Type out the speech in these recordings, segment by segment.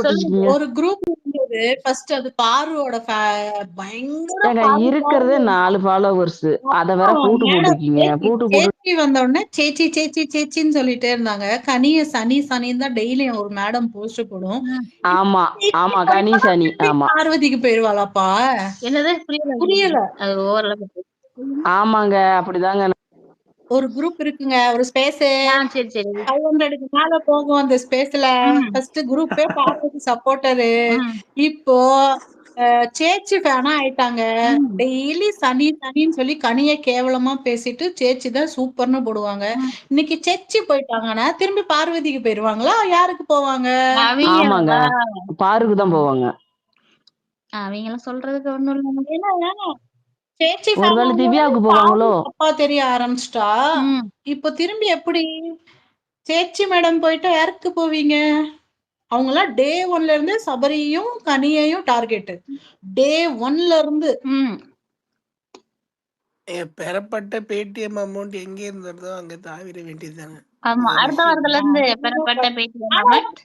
சொல்லுங்க. ஒரு குரூப் இருந்தது. ஃபர்ஸ்ட் அது பாருவோட பயங்கர ஏங்க பாரு இருக்கிறதே பாருன்னு 4 ஃபாலோவர்ஸ். அத வேற பூட்டு மேடம் போட்டிருக்கீங்க. சேச்சி பூட்டு போட்டு சேச்சி வந்த உடனே சேச்சி சேச்சி சேச்சின்னு சொல்லிட்டே இருந்தாங்க. கனிய சனி சனின்னு தான் டெய்லியும் ஒரு மேடம் போஸ்ட் போடும். ஆமா, ஆமா. கனி, சனி. ஆமா. பார்வதிக்கு போயிருவாளாப்பா? என்னது புரியல. புரியல. அது ஓவரலா ஆமாங்க. அப்படிதாங்க. ஒரு குரூப் இருக்குங்க. ஒரு ஸ்பேஸ் சரி சரி 500க்கு மேல போகும் அந்த ஸ்பேஸ்ல. ஃபர்ஸ்ட் குரூப்பே பார்வதி சப்போர்ட்டரு. இப்போ சேச்சி ஃபேனா ஆயிட்டாங்க. டெய்லி சனி சனின்னு சொல்லி கனிய கேவலமா பேசிட்டு சேச்சி தான் சூப்பர்னு போடுவாங்க. இன்னைக்கு சேச்சி போயிட்டாங்கன்னா திரும்பி பார்வதிக்கு போயிருவாங்களா? யாருக்கு போவாங்க? ஆமாங்க. பாருக்கு தான் போவாங்க. அவங்கலாம் சொல்றதுக்கு ஒண்ணும் இல்ல. ஏன்னா சேச்சி ஒருவேளை திவ்யாவுக்கு போவாங்களோ? தப்பா தெரிய ஆரம்பிச்சிட்டா இப்போ திரும்பி எப்படி சேச்சி மேடம் போயிட்டா யாருக்கு போவீங்க? அவங்கலாம் டே 1ல இருந்து சபரியையும் கனியையும் டார்கெட். டே 1ல இருந்து பெறப்பட்ட பேடிஎம் அமௌண்ட் எங்க இருந்ததோ அங்க தாவிர வேண்டியதுதானே. ஆமா, அடுத்த வாரத்துல இருந்து பெறப்பட்ட பேடிஎம் அமௌண்ட்.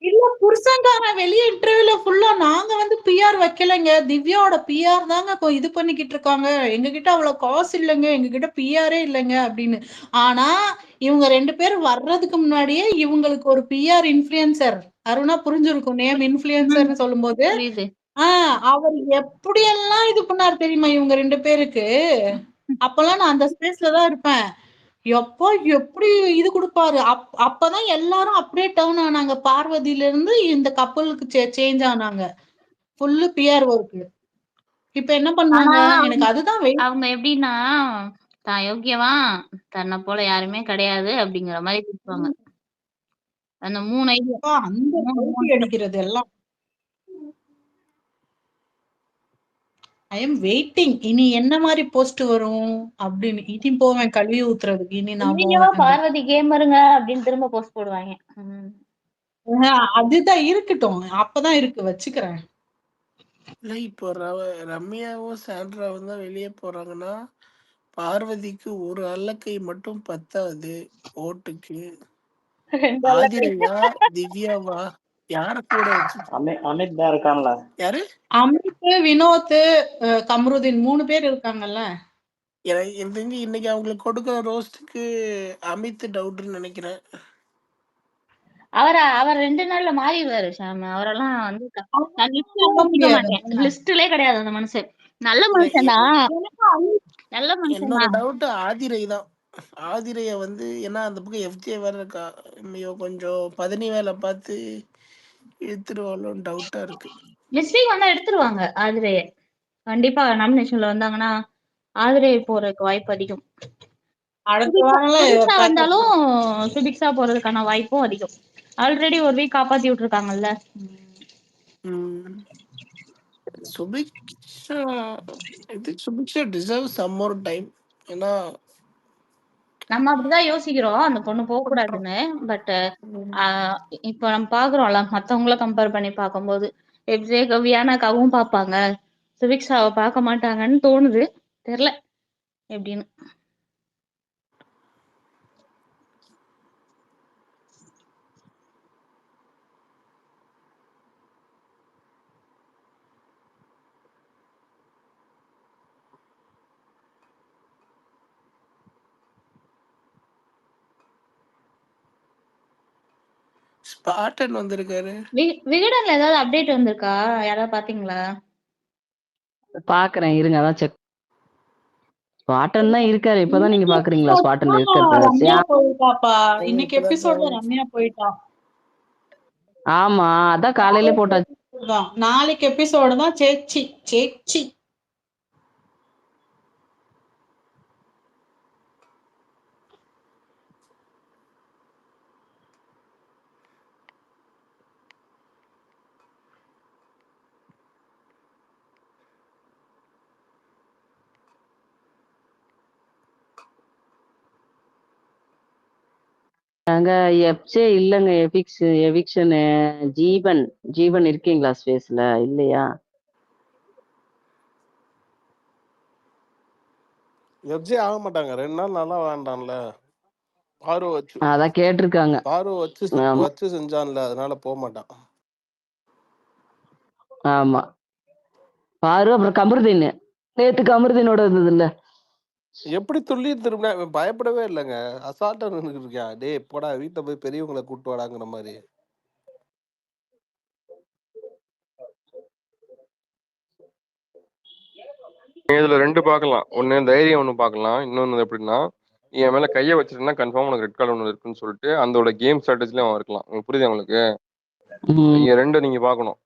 இல்ல புருஷன்காரன் வெளிய இன்டர்வியூல ஃபுல்லா நாங்க வந்து பிஆர் வைக்கலைங்க. திவ்யாவோட பிஆர் தாங்க இது பண்ணிக்கிட்டு இருக்காங்க. எங்க கிட்ட அவ்வளவு காசு இல்லைங்க. எங்க கிட்ட பிஆரே இல்லைங்க அப்படின்னு. ஆனா இவங்க 2 பேரும் வர்றதுக்கு முன்னாடியே இவங்களுக்கு ஒரு பிஆர் இன்ஃபுளுசர் அருணா புரிஞ்சிருக்கும் நேம் இன்ஃபுளுசர்னு சொல்லும்போது அவர் எப்படியெல்லாம் இது பண்ணாரு தெரியுமா இவங்க 2 பேருக்கு. அப்பெல்லாம் நான் அந்த ஸ்பேஸ்ல தான் இருப்பேன். எப்போ எப்படி இது கொடுப்பாரு. அப்பதான் எல்லாரும் அப்படியே டர்ன் ஆனாங்க. பார்வதியில இருந்து இந்த கப்பலுக்கு சேஞ்ச் ஆனாங்க. Full PR work. இப்ப என்ன பண்ணாங்க? எனக்கு அதுதான் அவங்க எப்படின்னா தான் யோக்கியவா தன்னை போல யாருமே கிடையாது அப்படிங்கிற மாதிரி பேசுவாங்க. அந்த 3 ஐடியா அந்த அடிக்கிறது எல்லாம். I am waiting. இனி என்ன மாதிரி போஸ்ட் வரும் அப்படின்னு. இனி போவேன் கழுவி ஊத்துறதுக்கு. இனி நான் போவேன். பார்வதி கேமருங்க அப்படின்னு திரும்ப போஸ்ட் போடுவாங்க. அதுதான் இருக்கட்டும். அப்பதான் இருக்கு வச்சுக்கிறேன். இல்ல இப்போ ரம்யாவும் சாண்ட்ராவும் தான் வெளியே போறாங்கன்னா பார்வதிக்கு ஒரு அல்லக்கை மட்டும் பத்தாது ஓட்டுக்கு. ஆதிரையா திவ்யாவா யார கூட வச்சு அமித் தான் இருக்கான்ல. யாரு? அமித், வினோத், கம்ருதீன் 3 பேர் இருக்காங்கல்ல. எனக்கு தெரிஞ்சு இன்னைக்கு அவங்களுக்கு கொடுக்குற ரோஸ்டுக்கு அமித் டவுட்னு நினைக்கிறேன். அவர் 2 நாள்ல மாறிடுவாரு சாமி. அவரெல்லாம் வந்து லிஸ்ட்லயே கிடையாது அந்த மனுஷன். நல்ல மனுஷன் தான். நல்ல மனுஷன். என்னோட டவுட் ஆதிரை தான். ஆதிரைய வந்து ஏன்னா அந்த பக்கம் எஃப்ஜே வேற இருக்கா. கொஞ்சம் பதனி வேலை பார்த்து எடுத்துருவாளோன்னு டவுட்டா இருக்கு. நெக்ஸ்ட் வீக் வந்தா எடுத்துருவாங்க ஆதிரைய. கண்டிப்பா நாமினேஷன்ல வந்தாங்கன்னா ஆதிரை போறதுக்கு வாய்ப்பு அதிகம். சுபிக்ஷா வந்தாலும் சுபிக்ஷா போறதுக்கான வாய்ப்பும் அதிகம். ஆல்ரெடி ஒரு வீக் காப்பாத்தி விட்டுருக்காங்கல்ல. Subiksha deserve some more time. ஏன்னா நம்ம அப்படிதான் யோசிக்கிறோம் அந்த பொண்ணு போக கூடாதுன்னு. பட் இப்ப நம்ம பாக்குறோம்ல மத்தவங்கள கம்பேர் பண்ணி பார்க்கும்போது எப்ஜே வியானாக்காவும் பார்ப்பாங்க, சுபிக்ஷாவை பார்க்க மாட்டாங்கன்னு தோணுது. தெரியல எப்படின்னு. ஸ்பாட்டன் வந்திருக்காரு. விகடன்ல ஏதாவது அப்டேட் வந்திருக்கா? யாராவது பாத்தீங்களா? பாக்குறேன் இருங்க. அதான் செக். ஸ்பாட்டன் தான் இருக்காரு. இப்பதான் நீங்க பாக்குறீங்களா ஸ்பாட்டன் இருக்கிறத? ரம்யா போயிட்டாப்பா. இன்னைக்கு எபிசோட்ல ரம்யா போயிட்டா. ஆமா அதான் காலையில போட்டாச்சு. நாளைக்கு எபிசோடு தான் சேச்சி சேச்சி. அங்க எஃப்ஜே இல்லங்க. எவிக்ஷனு ஜீவன் இருக்கீங்களா ஸ்பேஸ்ல? இல்லையா? எஃப்ஜே ஆக மாட்டாங்க. 2 நாள் நல்லா வேண்டாம்ல. பாரு வச்சு அதான் கேட்டிருக்காங்க. பாரு வச்சு செஞ்சான்ல, அதனால போக மாட்டான். ஆமா பாரு. அப்புறம் கமருதீன் நேத்து கமருதீனோட இருந்தது இல்ல. எப்படி துள்ளி திரும்பினா பயப்படவே இல்லைங்க. அசால்ட்டா நின்றுட்டு இருக்கான். டேய் போடா வீட்டுல போய் பெரியவங்களை கூட்டு வாடாங்கிற மாதிரி. இதுல 2 பார்க்கலாம். ஒண்ணு தைரியம் ஒண்ணு பார்க்கலாம். இன்னொன்னு எப்படின்னா, என் மேல கைய வச்சிருந்தா கன்ஃபார்ம் உனக்கு ரெட் கார்டு ஒண்ணு இருக்குன்னு சொல்லிட்டு அதோட கேம் ஸ்ட்ராட்டஜில அவன் இருக்கலாம். உங்களுக்கு புரியுதா உங்களுக்கு? நீங்க 2 நீங்க பார்க்கணும்.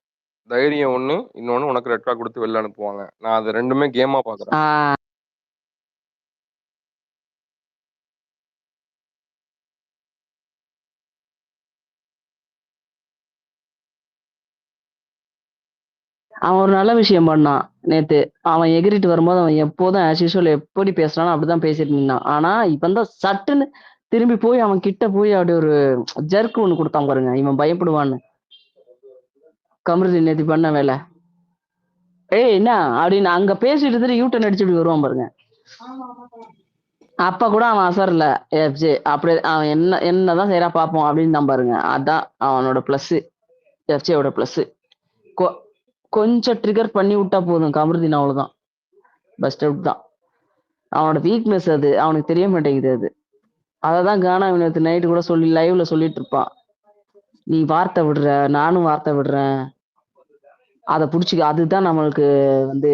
தைரியம் ஒண்ணு, இன்னொன்னு உனக்கு ரெட் கார்டு கொடுத்து வெளில அனுப்புவாங்க. நான் அது 2மே கேமா பார்க்குறேன். அவன் ஒரு நல்ல விஷயம் பண்ணான் நேத்து. அவன் எகிரிட்டு வரும்போது அவன் எப்போதும் ஆஸ் யூசுவல் எப்படி பேசுறானோ அப்படிதான் பேசிட்டு இருந்தான். ஆனா இப்ப தான் சட்டுன்னு திரும்பி போய் அவன் கிட்ட போய் அப்படி ஒரு ஜர்க்கு ஒண்ணு கொடுத்தான் பாருங்க. இவன் பயப்படுவான்னு. கமருதீன் நேத்து பண்ண வேலை. ஏய் என்ன அப்படின்னு அங்க பேசிட்டு இருந்துட்டு யூட்டன் அடிச்சு இப்படி வருவான் பாருங்க. அப்ப கூட அவன் அசரல. எஃப்ஜே அப்படியே அவன் என்னதான் செய்யறா பாப்போம் அப்படின்னு தான் பாருங்க. அதான் அவனோட பிளஸ். எஃப்ஜேவோட பிளஸ். கொஞ்சம் ட்ரிகர் பண்ணி விட்டா போதும் கமருதீன், அவ்வளவுதான். பஸ்ட் அவுட் தான். அவனோட வீக்னஸ் அது. அவனுக்கு தெரிய மாட்டேங்குது அது. அததான் கானா நேற்று நைட்டு கூட சொல்லி லைவ்ல சொல்லிட்டு இருப்பான். நீ வார்த்தை விடுற, நானும் வார்த்தை விடுறேன், அதை புடிச்சுக்க, அதுதான் நம்மளுக்கு வந்து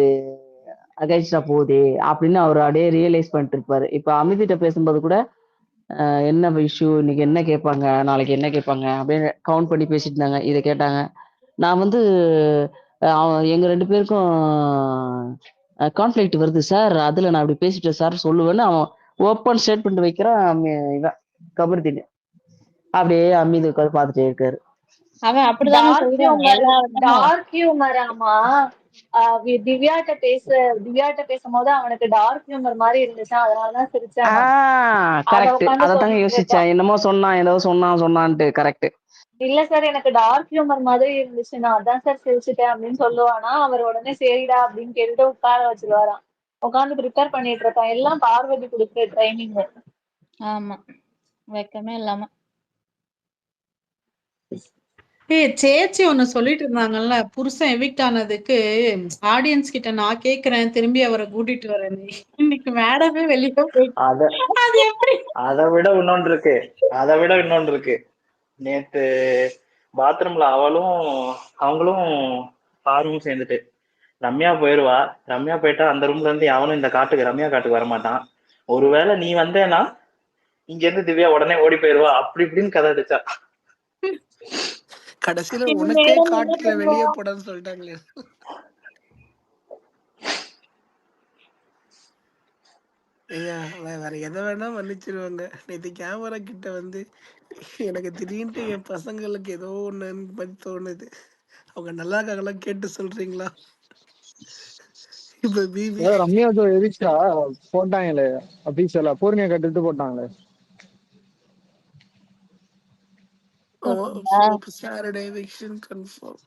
அகைன்ஸ்டா போகுது அப்படின்னு அவர் அப்படியே ரியலைஸ் பண்ணிட்டு இருப்பாரு. இப்ப அமிதிட்ட பேசும்போது கூட என்ன இஷ்யூ, இன்னைக்கு என்ன கேட்பாங்க, நாளைக்கு என்ன கேட்பாங்க அப்படின்னு கவுண்ட் பண்ணி பேசிட்டு இருந்தாங்க. இதை கேட்டாங்க. நான் வந்து எங்க 2 பேருக்கும் கான்ஃபிளிக்ட் வருது சார், அதுல நான் அப்படி பேசிட்டேன் சார் சொல்லுவேன்னு அவன் ஓப்பன் ஸ்டேட்மெண்ட் வைக்கிறான். இவன் கமருதீன் அப்படியே அம்மீது உட்காந்து பார்த்துட்டே இருக்காரு. அவன் அப்படிதாங்க சொல்றான் எல்லா இடமும். Dark humour. ஆமா திவ்யாட்ட பேசும்போது அவனுக்கு டார்க் ஹியூமர் மாதிரி இருந்துச்சு, அதனாலதான் சிரிச்சேன். கரெக்ட். அதத்தாங்க யோசிச்சேன். என்னமோ சொன்னான், ஏதோ சொன்னான்ட்டு. கரெக்ட். இல்ல சார் எனக்கு டார்க் ஹியூமர் மாதிரி இருந்துச்சு, நான் அதான் சார் சிரிச்சுட்டேன் அப்படின்னு சொல்லுவானா. அவர் உடனே சரிடா அப்படின்னு கேட்டுட்டு உட்கார வச்சிருவாராம். உட்காந்து ப்ரிப்பேர் பண்ணிட்டு இருக்கான். எல்லாம் பார்வதி கொடுக்குற ட்ரைனிங். ஆமா வெக்கமே இல்லாம. சேச்சி ஒண்ணு சொல்லிட்டு இருந்தாங்கல்ல, புருஷன் எவிக்ட் ஆனதுக்கு ஆடியன்ஸ் கிட்ட நான் கேக்குறேன், திரும்பி அவரை கூட்டிட்டு வரேன். இன்னைக்கு மேடமே வெளியே போயிட்டு அது எப்படி? அதை விட இன்னொன்று இருக்கு. நேத்து பாத்ரூம்ல அவங்களும் பார்வும் சேர்ந்துட்டு ரம்யா போயிருவா. ரம்யா போயிட்டா அந்த ரூம்ல இருந்து அவனும் இந்த ரம்யா காட்டுக்கு வரமாட்டான். ஒருவேளை நீ வந்தேன்னா இங்க இருந்து திவ்யா உடனே ஓடி போயிருவா, அப்படி இப்படின்னு கதை அடிச்சா. கடைசியில உனக்கே காட்டுல வெளியே போடான்னு சொல்லிட்டாங்களே. ஐயா வேற எதை வேணா மன்னிச்சிருவாங்க. நேற்று கேமரா கிட்ட வந்து எனக்கு திடீர்னு என் பசங்களுக்கு ஏதோ ஒண்ணு பத்தி தோணுது. அவங்க நல்லா இருக்காங்களா கேட்டு சொல்றீங்களா? இப்ப பிபி ரம்யா எரிச்சா போட்டாங்களே அபிஷியலா பூர்ணியா கட்டுட்டு போட்டாங்களே. Saturday eviction confirm.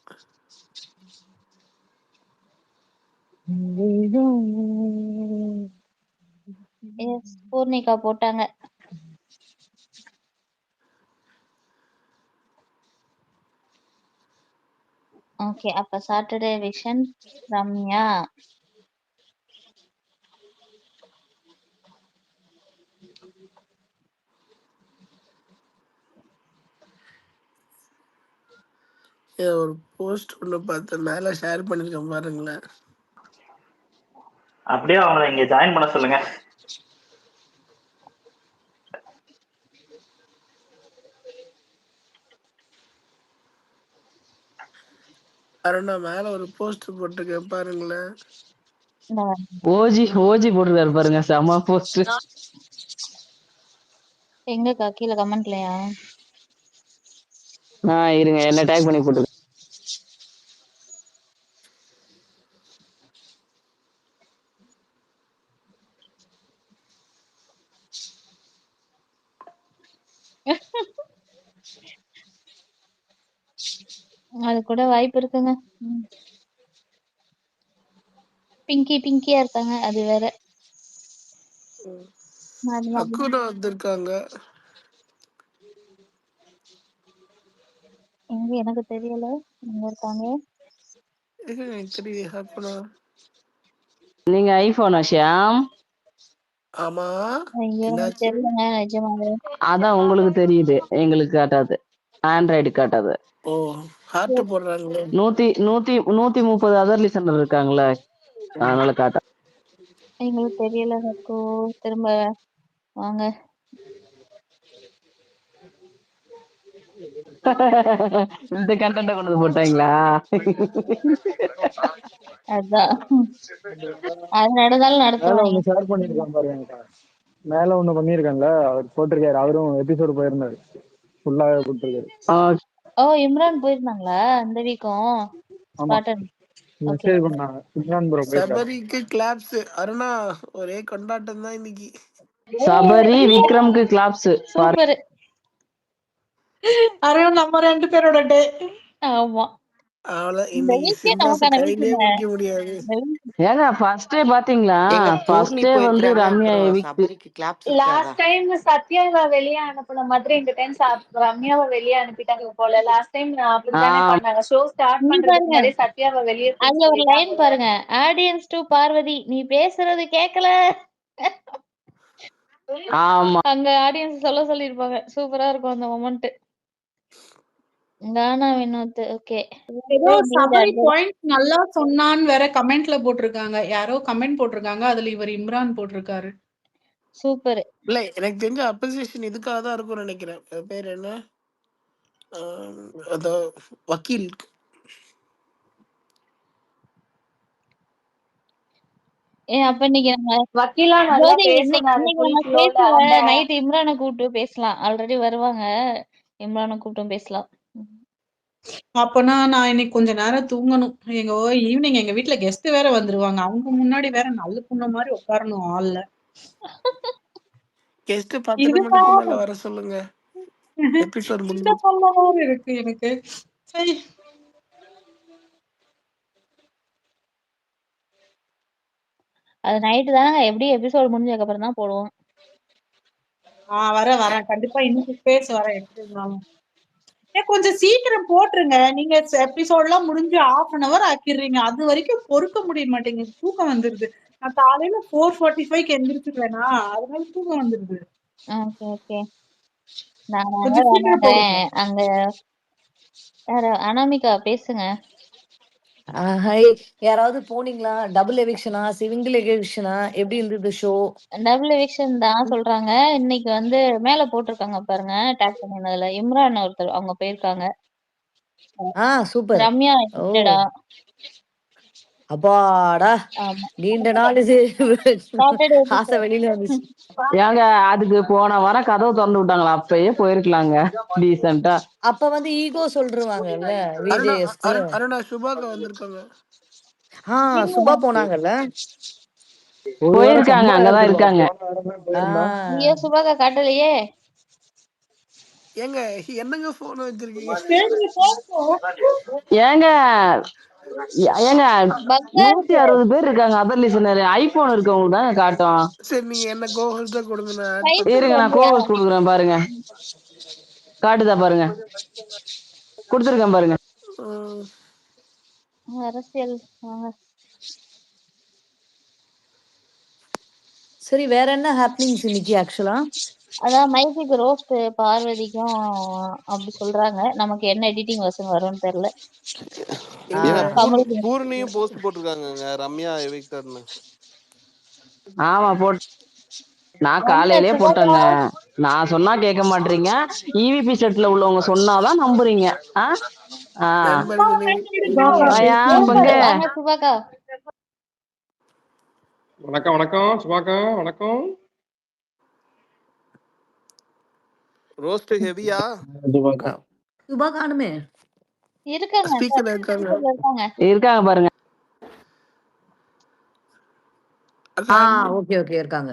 பூர்ணிகா போட்டாங்க. ஓகே அப்ப சாட்டர்டே விஷன் ரம்யா. ஒரு போஸ்ட் ஒண்ணு பார்த்து மேல ஷேர் பண்ணிருக்கேன் பாருங்களேன். அப்படியே அவங்களை இங்க ஜாயின் பண்ண சொல்லுங்க. அருணா மேல ஒரு போஸ்ட் போட்டிருக்கேன் பாருங்களேன். ஓஜி போட்டுருக்காரு பாருங்க, செம போஸ்ட். எங்கக்கா கீழே கமெண்ட்லயா? இருங்க என்ன டேக் பண்ணி போட்டு. அது கூட வாய்ப்பு இருக்குங்க. பிங்கியா இருக்காங்க, அது வேற. அக்குனா வந்திருக்காங்க. எங்க எனக்கு தெரியல எங்க இருக்காங்க. எனக்கு தெரியல ஹேக் பண்ண. நீங்க ஐபோனா ஷியாம்? ஆமா, ஐயோ எனக்கு என்னாச்சு? தெரியலங்க நிஜமாவே. அதான் உங்களுக்கு தெரியுது, எங்களுக்கு காட்டாது. ஆண்ட்ராய்டு காட்டாது. ஓ, ஹார்ட் போடுறாங்களே. 130 அதர் லிசனர் இருக்காங்களே, அதனால காட்டா. எங்களுக்கு தெரியல சக்கோ. திரும்ப வாங்க. இந்த கண்டென்ட் கொண்டு வந்து போட்டாங்களா? அதான் அது நடந்தாலும் மேல நடத்துவாங்க. ஒண்ணு ஷேர் பண்ணிருக்கான் பாருங்க. மேல ஒண்ணு பண்ணிருக்கான்ல, அவர் போட்டிருக்காரு. அவரும் எபிசோடு போயிருந்தாரு, ஃபுல்லாவே போட்டிருக்காரு. ஓ இம்ரான் போயிருந்தாங்களா இந்த வீக்கும்? ஆமா, ஸ்பாட்டன். ஓகே. மெசேஜ் பண்ணாங்க. இம்ரான் ப்ரோ போயிருக்காரு. சபரிக்கு கிளாப்ஸ். அருணா, ஒரே கொண்டாட்டம் தான் இன்னைக்கு. சபரி விக்ரம்க்கு கிளாப்ஸ். சூப்பர். அருண் நம்ம 2 பேரோட டே. ஆமா அவள இந்த இன்னைக்கு வீக்கே சிம்ராச நமக்கான கையிலே வீக்குங்க. பிடிக்க முடியாது. இந்த week ஏங்க ஃபர்ஸ்ட் டே பாத்தீங்களா? எங்க ஃபர்ஸ்ட் பூர்ணி டே வந்து போயிருக்கிறாங்க, ரம்யா அப்புறம் எவிக்ட். சபரிக்கு கிளாப்ஸ் இருக்காதா? லாஸ்ட் டைம் சத்யாவை வெளியே அனுப்புன மாதிரி இந்த டைம் ரம்யாவை வெளியே அனுப்பிட்டாங்க போல. லாஸ்ட் டைம் அப்படித்தானே பண்ணாங்க. ஷோ ஸ்டார்ட் இங்க பண்றதுக்கு பாருங்க, முன்னாடியே சத்யாவை வெளியே போக அதுல ஒரு லைன் சொல்லிட்டாங்கல்ல. பாருங்க. ஆடியன்ஸ் டு பார்வதி, நீ பேசுறது கேக்கல. ஆமா, அங்க ஆடியன்ஸ் சொல்ல சொல்லிருப்பாங்க. சூப்பரா இருக்கும் அந்த மொமெண்ட். கானா வினோத். ஓகே. ஏதோ சபரி பாயிண்ட் நல்லா சொன்னான்னு வேற கமெண்ட்ல போட்டிருக்காங்க. யாரோ கமெண்ட் போட்டிருக்காங்க. அதுல இவர் இம்ரான் போட்டிருக்காரு. சூப்பர். இல்ல, எனக்கு தெரிஞ்ச அப்ரிசியேஷன் இதுக்காக தான் இருக்கும்னு நினைக்கிறேன். அது பேர் என்ன, அந்த வக்கீல். அப்ப இன்னைக்கு நம்ம வக்கீலா நல்லா ஜோதி பேசினாரு இன்னைக்கு ஃபுல் நம்ம ஃப்ளோல. ஸ்பேஸ்ல அந்த நைட் இம்ரானை கூப்பிட்டு பேசலாம். ஆல்ரெடி வருவாங்க. இம்ரானை கூப்பிட்டும் பேசலாம். அப்பனா நான் இன்னைக்கு கொஞ்ச நேரம் தூங்கணும். ஈவினிங் எங்க வீட்ல கெஸ்ட் வேற வந்துருவாங்க. அவங்க முன்னாடி வேற நல்ல புண்ண மாதிரி உட்காரணும் ஹால்ல. கெஸ்ட் 10 இது மணிக்கு மேல வர சொல்லுங்க, எபிசோட் இந்த முடிஞ்சு. பல்லவாறு இருக்கு எனக்கு. சரி, அது நைட்டு தானங்க, எப்படி எபிசோட் முடிஞ்சதுக்கு அப்புறம் தான் போடுவோம். வரேன் கண்டிப்பா. இன்னைக்கு ஸ்பேஸ் வரேன் எப்படி இருந்தாலும். கொஞ்சம் சீக்கிரம் போட்டுருங்க. நீங்க எபிசோட்லாம் முடிஞ்சு 1/2 ஆக்கிடுறீங்க. அது வரைக்கும் பொறுக்க முடிய மாட்டேங்குது. தூக்கம் வந்துருது. நான் காலையில 4:45க்கு எந்திரிச்சிருவேனா, அதனால தூக்கம் வந்துருது. Okay okay. நான் கொஞ்சம் சீக்கிரம் போடுங்க. வேணாங்கிறேன். அங்க யார அனாமிகா பேசுங்க. ஹை, யாராவது போனீங்களா? டபுள் எவிக்ஷனா, சிங்கிள் எவிக்ஷனா, எப்படி இருந்தது ஷோ? டபுள் எவிக்ஷன் தான் சொல்றாங்க. இன்னைக்கு வந்து மேல போட்டிருக்காங்க பாருங்க, டேக் பண்ணினதுல இம்ரான் ஒருத்தர் அவங்க போயிருக்காங்க. சூப்பர். ரம்யா ஓ, எவிக்டடா. அப்பாடா, ஆமா. நீண்ட நாள் இது சாட்டர்டே ஆசை வெளியில வந்துச்சு. ஏங்க அதுக்கு போன வாரம் கதவு திறந்து விட்டாங்களா? அப்பயே போயிருக்கலாங்க டீசெண்டா. அப்ப வந்து ஈகோ சொல்லிருவாங்கல்ல அருணா, விஜேஎஸ்க்கு. அருணா சுபாக்கா வந்திருக்காங்க. சுபா போனாங்கல்ல. ஒரு வாரம் போயிருக்காங்க, கம்பேர் அங்கதான் ஆயிருக்குல்ல, இருக்காங்க. போன வாரமே போயிருந்தா. ஐயோ சுபாக்கா காட்டலையே. ஏங்க என்னங்க போன் வச்சிருக்கீங்க? சரி, போதும். ஏங்க ஏங்க பக்தர் 160 பேர் இருக்காங்க அதர் லிசனர். ஐபோன் இருக்கவங்களுக்கு தாங்க காட்டும். சரி, நீங்க என்ன கோஹல்ஸா கொடுங்க, நான் ஆட் கைத்துக்கு இருங்க, பண்றேன். நான் வரலையா? கோவஸ் கொடுக்குறேன் பாருங்க. காட்டுதா பாருங்க, கொடுத்துருக்கேன் பாருங்க. அரசியல் வாங்க. சரி, வேற என்ன ஹேப்பனிங்ஸ் இன்னைக்கு ஆக்சுவலா? அதான் மைக்குக்கு ரோஸ்ட் பார்வதிக்கும் அப்படி சொல்றாங்க. நமக்கு என்ன எடிட்டிங் வெர்ஷன் வரும்னு தெரியல. ஏங்க கமலுக்கு பூர்ணியும் போஸ்ட் போட்டிருக்காங்கங்க, ரம்யா எவிக்டர்னு. ஆமா நான் எங்க காலையிலே சுபாக்கா? போட்டேங்க. நான் சொன்னா கேட்க மாட்டீங்க. இவிபி செட்ல உள்ளவங்க சொன்னாதான் நம்புறீங்க. ஆ ஆ நண்பருக்கு வாயா பங்கு. வாங்க சுபாக்கா. வணக்கம் வணக்கம் சுபாக்கா, வணக்கம். ரோஸ்ட் ஹெவியா? சுபா காணுமே. இருக்காங்க ஸ்பீக்கர்ல இருக்காங்க. இருக்காங்க. இருக்காங்க பாருங்க. அக்கா ஓகே ஓகே, இருக்காங்க.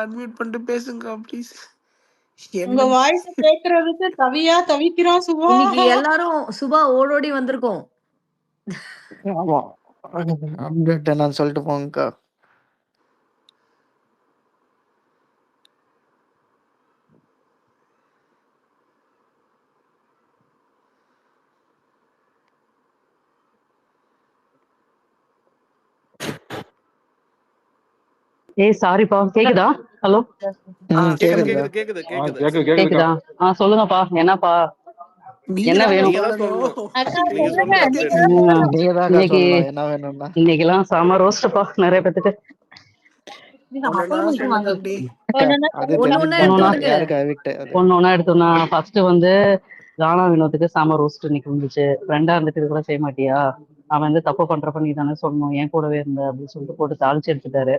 அட்மிட் பண்ணிட்டு பேசுங்க ப்ளீஸ். உங்க என்ன வாய்ஸ் கேக்குறதுக்கு தவிக்கிறோம் சுபா. இன்னைக்கு எல்லாரும் சுபா ஓடோடி வந்திருக்கோம். ஆமா, அப்டேட் என்னன்னு சொல்லிட்டு போங்கக்கா. ஏய் சாரிப்பா, கேக்குதா? ஹலோ கேக்குது கேக்குது. கேக்குது கேக்குது கேக்குது கேக்குது கேக்குதா? சொல்லுங்கப்பா, என்னப்பா, நீங்க என்ன தாங்க வேணும்? நீங்க தான் சொல்லணும். சொல்லணும். அக்கா நீங்க சொல்லுங்க, சொல்லுங்க நீங்க அப்டேட். தான் சொல்லணும். நீங்க தான் இன்னைக்கு சொல்லலாம் என்ன வேணும்னா. இன்னைக்கெல்லாம் செம ரோஸ்ட்ப்பா நிறைய பேத்துக்கு. ஒண்ணுன்னா சொல்லுங்க அப்படி. ஒண்ணுன்னா அது சொல்லுங்க. ஒண்ணு தெரிஞ்சு ஒண்ணா தான் எடுத்து ஒன்னொன்னா விடுங்க. யாருக்கு அவிக்ட் அது. ஒன்னொன்னா எடுத்தோம்னா ஃபர்ஸ்ட் வந்து கானா வினோத்துக்கு செம ரோஸ்ட் இன்னைக்கு இருந்துச்சு. ஃப்ரெண்டா இருந்துட்டு இது கூட செய்ய மாட்டியா, அவன் வந்து தப்பு பண்றப்ப நீ தானே சொல்லணும், என் கூடவே இருந்த அப்படின்னு சொல்லிட்டு போட்டு தாளிச்சு எடுத்துட்டாரு.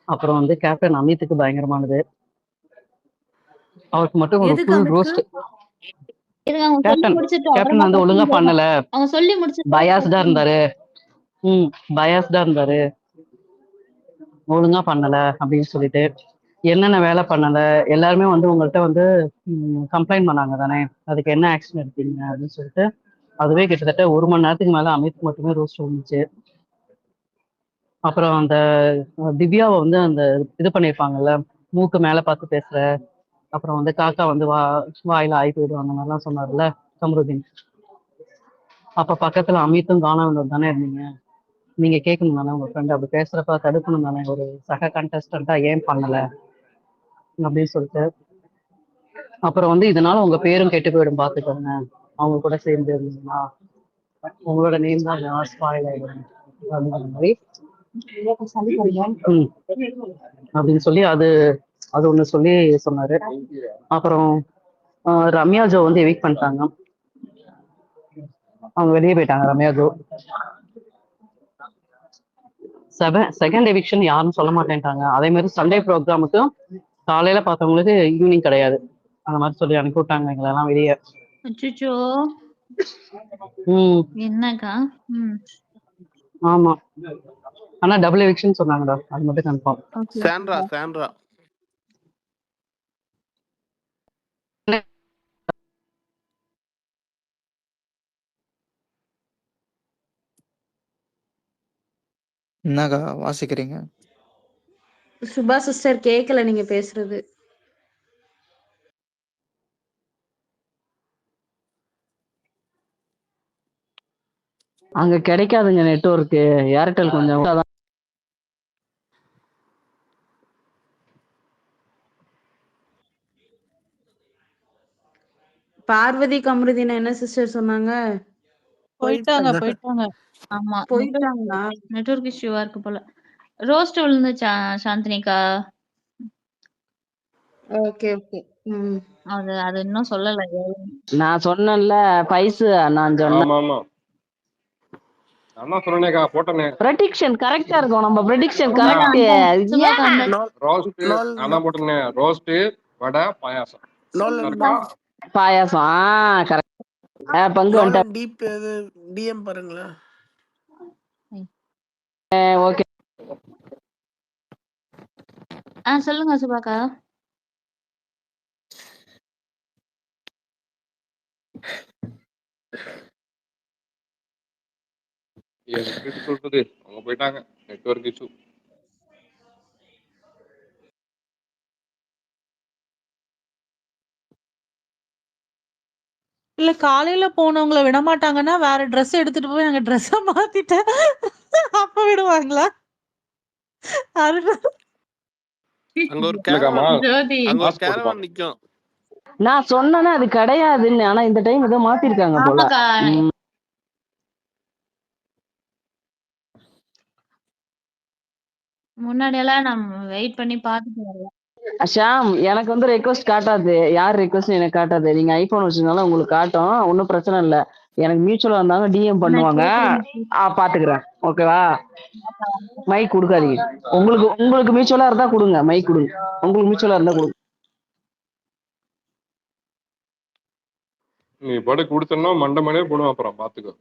அப்புறம் வந்து கேப்டன் அமித்துக்கு பயங்கரமானது. அவருக்கு மட்டும் ஒரு எதுக்கு ஃபுல் அமித்க்கு? ரோஸ்ட். இருங்க, அவங்க சொல்லி கேப்டன் முடிச்சிட்டோம், கேப்டன் அப்புறமா வந்து ஒழுங்கா கொஸ்டின் கேட்கலாம். பண்ணல, அவங்க சொல்லி முடிச்சிட்டோம், பயாஸ்டா கொஸ்டின். இருந்தாரு. பயாஸ்டா இருந்தாரு, ஒழுங்கா பண்ணல அப்படின்னு சொல்லிட்டு. என்னென்ன வேலை பண்ணல, எல்லாருமே வந்து உங்கள்கிட்ட வந்து கம்ப்ளைண்ட் பண்ணாங்க தானே, அதுக்கு என்ன ஆக்ஷன் எடுத்தீங்க அப்படின்னு சொல்லிட்டு. அதுவே கிட்டத்தட்ட 1 மணி நேரத்துக்கு மேல அமித் மட்டுமே ரோஸ்ட் வந்துச்சு. அப்புறம் அந்த திவ்யாவை வந்து அந்த இது பண்ணியிருப்பாங்கல்ல, மூக்கு மேல பார்த்து பேசுற, அப்புறம் வந்து காக்கா வந்து வாயில ஆகி போயிடும் அந்த மாதிரிலாம் சொன்னார்ல கமருதீன். அப்ப பக்கத்துல அமித்தும் கானாவினோர் தானே இருந்தீங்க, நீங்க கேட்கணும் தானே உங்க ஃப்ரெண்ட் அப்படி பேசுறப்ப தடுக்கணும் தானே, ஒரு சக கண்டஸ்டண்டா ஏன் பண்ணல அப்படின்னு சொல்லிட்டு. அப்புறம் வந்து இதனால உங்க பேரும் கெட்டு போயிடும் பாத்துக்கோங்க, அவங்க கூட சேர்ந்து இருந்தீங்கன்னா உங்களோட நேம் தான் ஸ்பாயில் ஆயிடும் அப்படிங்கிற மாதிரி அப்படின்னு சொல்லி அது அது ஒண்ணு சொல்லி சொன்னாரு. அப்புறம் ரம்யா ஜோ வந்து எவிக் பண்ணிட்டாங்க, அவங்க வெளியே போயிட்டாங்க ரம்யா ஜோ. செகண்ட் எவிக்ஷன் யாரும் சொல்ல மாட்டேன்ட்டாங்க. அதே மாதிரி சண்டே ப்ரோக்ராமுக்கு காலையில பார்த்தவங்களுக்கு ஈவினிங் கிடையாது, அந்த மாதிரி சொல்லி அனுப்பி விட்டாங்க எங்களெல்லாம் வெளியே. அச்சோ, ம் என்னக்கா? ஆமா, ஆனா டபுள் எவிக்ஷன் சொன்னாங்கடா, அது மட்டும் கன்ஃபார்ம். ஓகே. சாண்ட்ரா என்னக்கா வாசிக்கிறீங்க? சுபா சிஸ்டர் கேக்கல நீங்க பேசுறது. அங்க கிடைக்காதுங்க நெட்வொர்க்கு, ஏர்டெல் கொஞ்சம் பார்வதி கமருதீன் என்ன சிஸ்டர் சொன்னாங்க? போயிட்டாங்க போயிட்டாங்க. போயிட்டாங்க. ஆமா, போயிட்டாங்களா? நெட்வொர்க் இஷ்யூவா இருக்கு போல. ரோஸ்ட் விழுந்துச்சா சாந்தினிக்கா? Okay okay. அது அது இன்னும் சொல்லல. நான் சொன்னேன்ல பைசு, நான் சொன்னேன் ஆமா ஆமா, அண்ணா சொன்னேக்கா போட்டனே. ப்ரெடிக்ஷன் கரெக்டா இருக்கும், நம்ம ப்ரெடிக்ஷன் உண்மைதான் கரெக்ட். அந்த சுபாக்கா அந்த நோல் ரோஸ்ட் நோல் அண்ணா போட்டனே, ரோஸ்ட் வடை பாயாசம் நோலன் இருக்கா? பாயாசம் கரெக்ட். பங்கு வந்துட்டா. நோலன் டீப் இது டிஎம் பாருங்களேன். ஓகே, சொல்லுங்க சுபாக்கா. எப்படி சொல்றது, அவங்க போயிட்டாங்க, நெட்வொர்க் இஷ்யூ. இல்ல காலையில போனவங்கள விட மாட்டாங்கன்னா வேற ட்ரெஸ் எடுத்துட்டு போய் அங்க ட்ரெஸ்ஸ மாத்திட்டேன் அப்ப விடுவாங்களா? அங்க ஒரு இல்லக்காமா, ஜோதி அங்க ஒரு மாஸ்க் கேரவான் போட்டுப்பாங்க. நிக்கும். நான் சொன்னேன்னா அது கிடையாதுன்னு, ஆனா இந்த டைம் ஏதோ மாத்திருக்காங்க போல. ஆமாக்கா, முன்னாடி எல்லாம் நம்ம வெயிட் பண்ணி பாத்துட்டு வரலாம். ஷாம், எனக்கு வந்து ரெக்வஸ்ட் காட்டாது, யார் ரெக்வஸ்ட் எனக்கு காட்டாது. நீங்க ஐபோன் வச்சிருந்தாலும் உங்களுக்கு காட்டும், ஒன்றும் பிரச்சனை இல்லை. எனக்கு மியூச்சுவலா இருந்தாங்க டிஎம் நான் பண்ணுவாங்க, கேக்குறேன். பாத்துக்கிறேன். ஓகேவா, மைக் கொடுக்காதீங்க. உங்களுக்கு மியூச்சுவலா இருந்தா கொடுங்க, மைக் கொடுங்க. உங்களுக்கு மியூச்சுவலா இருந்தா கொடுங்க. நீ படு கொடுத்தனா மண்டை மேலே போடுவோம், அப்புறம் பாத்துக்கோ.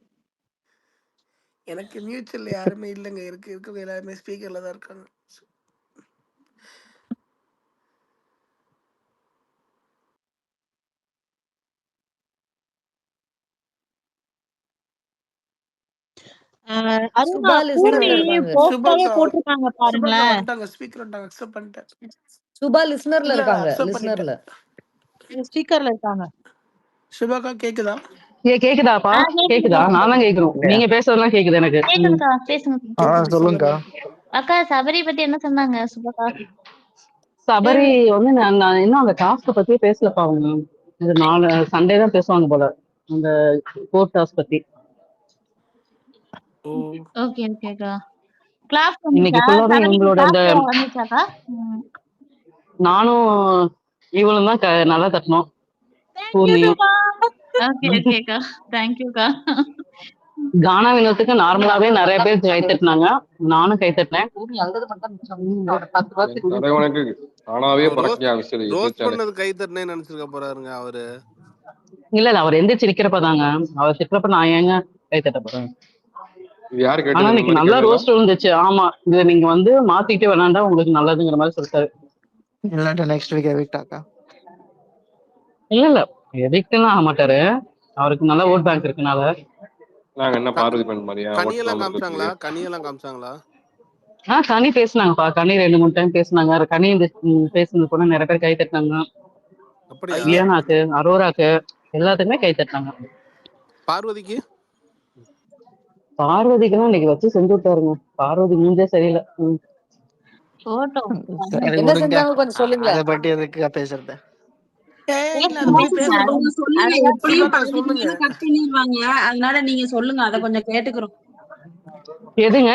எனக்கு மியூச்சுவல் யாருமே இல்லைங்க, இருக்கவங்க எல்லாருமே ஸ்பீக்கர்ல தான் இருக்காங்க. சுபா லிஸ்னர்ல இருக்காங்க. சுபாக்கா போட்டிருக்காங்க சுபாக்கா பாருங்களேன். வந்துட்டாங்க, ஸ்பீக்கர் வந்துட்டாங்க, அக்செப்ட் பண்ணிட்டேன். சுபா லிஸ்னர்ல இல்ல இருக்காங்க. அக்செப்ட் லிஸ்னர்ல. பண்ணிட்டேன். ஸ்பீக்கர்ல இருக்காங்க. சுபாக்கா கேக்குதா? கேக்குதாப்பா? கேக்குதா? கேக்குதுக்கா, நான் தான் கேட்கணும், நீங்க பேசுறதெல்லாம் கேக்குது எனக்கு. கேக்குதுக்கா, பேசுங்க. சொல்லுங்கக்கா. அக்கா சபரி பத்தி என்ன சொன்னாங்க சுபக்கா? சபரி வந்து நான் இன்னும் அந்த டாஸ்க் பத்தியே பேசலப்பா அவங்க. இது 4 சண்டே தான் பேசுவாங்க போல அந்த கோர்ட் டாஸ்க் பத்தி. ஓகே ஓகேக்கா. கிளாஸ் இன்னைக்கு வந்துச்சா? ஃபுல்லாவே சபரிக்கு இவங்களோட இந்த கிளாஸ் வந்துச்சாக்கா? நானும் இவளும் தான் நல்லா தட்டணும் தேங்க்யூ பூர்ணியும். சுபா. ஓகே ஓகேக்கா. தேங்க்யூக்கா. கானா வினோத்துக்கு நார்மலாவே நிறைய பேர் கை தட்டினாங்க, நானும் கை தட்டினேன். தலைவனுக்கு தானாவே அவர் பறக்க ஆரம்பிச்சது ரோஸ்ட் எதிர்த்தாலே. பண்ணது கை தட்டினே நினைச்சிருக்க போறாருங்க அவரு. இல்ல அவர் எந்திரிச்சு நிக்கிறப்பதாங்க, அவர் திட்டுறப்ப நான் ஏங்க கை தட்ட போறேன். இது யாரு ஆனா கேட்டது இந்த இன்னைக்கு மாதிரி நல்லா கேள்வி? ரோஸ்ட் இருந்துச்சு. ஆமா, இதை நீங்க வந்து மாத்திட்டு வேணாண்டா உங்களுக்கு நல்லதுங்கிற மாதிரி சொல்லிட்டாரு. இல்லாட்ட நெக்ஸ்ட் வீக் எவிக்ட் ஆக்கா. இல்ல எவிக்ட்லாம் ஆக மாட்டாரு, அவருக்கு நல்ல ஓட் பேங்க் இருக்கனால. நாங்க என்ன பார்வதி பண்ண மாதிரியா கனியெல்லாம் காமிச்சாங்களா? கனியெல்லாம் காமிச்சாங்களா? கனி பேசுனாங்கப்பா, கனி 2-3 டைம் பேசுனாங்க. கனி இந்த பேசுனது கூட நிறைய பேர் கை தட்டினாங்க. அப்படியா? வியானாக்கு, அரோராக்கு எல்லாத்துக்குமே கை தட்டினாங்க. பார்வதிக்கு பார்வதிக்கெல்லாம் இன்னைக்கு வச்சு செஞ்சு விட்டாருங்க. பார்வதி மூஞ்சே சரியில்லை. போட்டோம். சரி என்ன விடுங்க. செஞ்சாங்க கொஞ்சம் சொல்லுங்களேன். அதை பற்றி எதுக்கு பேசுறது? இல்ல அதை பத்தி பேசுங்க. பேசணும். நீங்க சொல்லுங்க, அதுதான் எப்படியும் சுஜாதா பாதிக்கு சொல்லுங்க. மேல கட் பண்ணிடுவாங்க. அதனால நீங்க சொல்லுங்க, அதை கொஞ்சம் கேட்டுக்கிறோம். எதுங்க?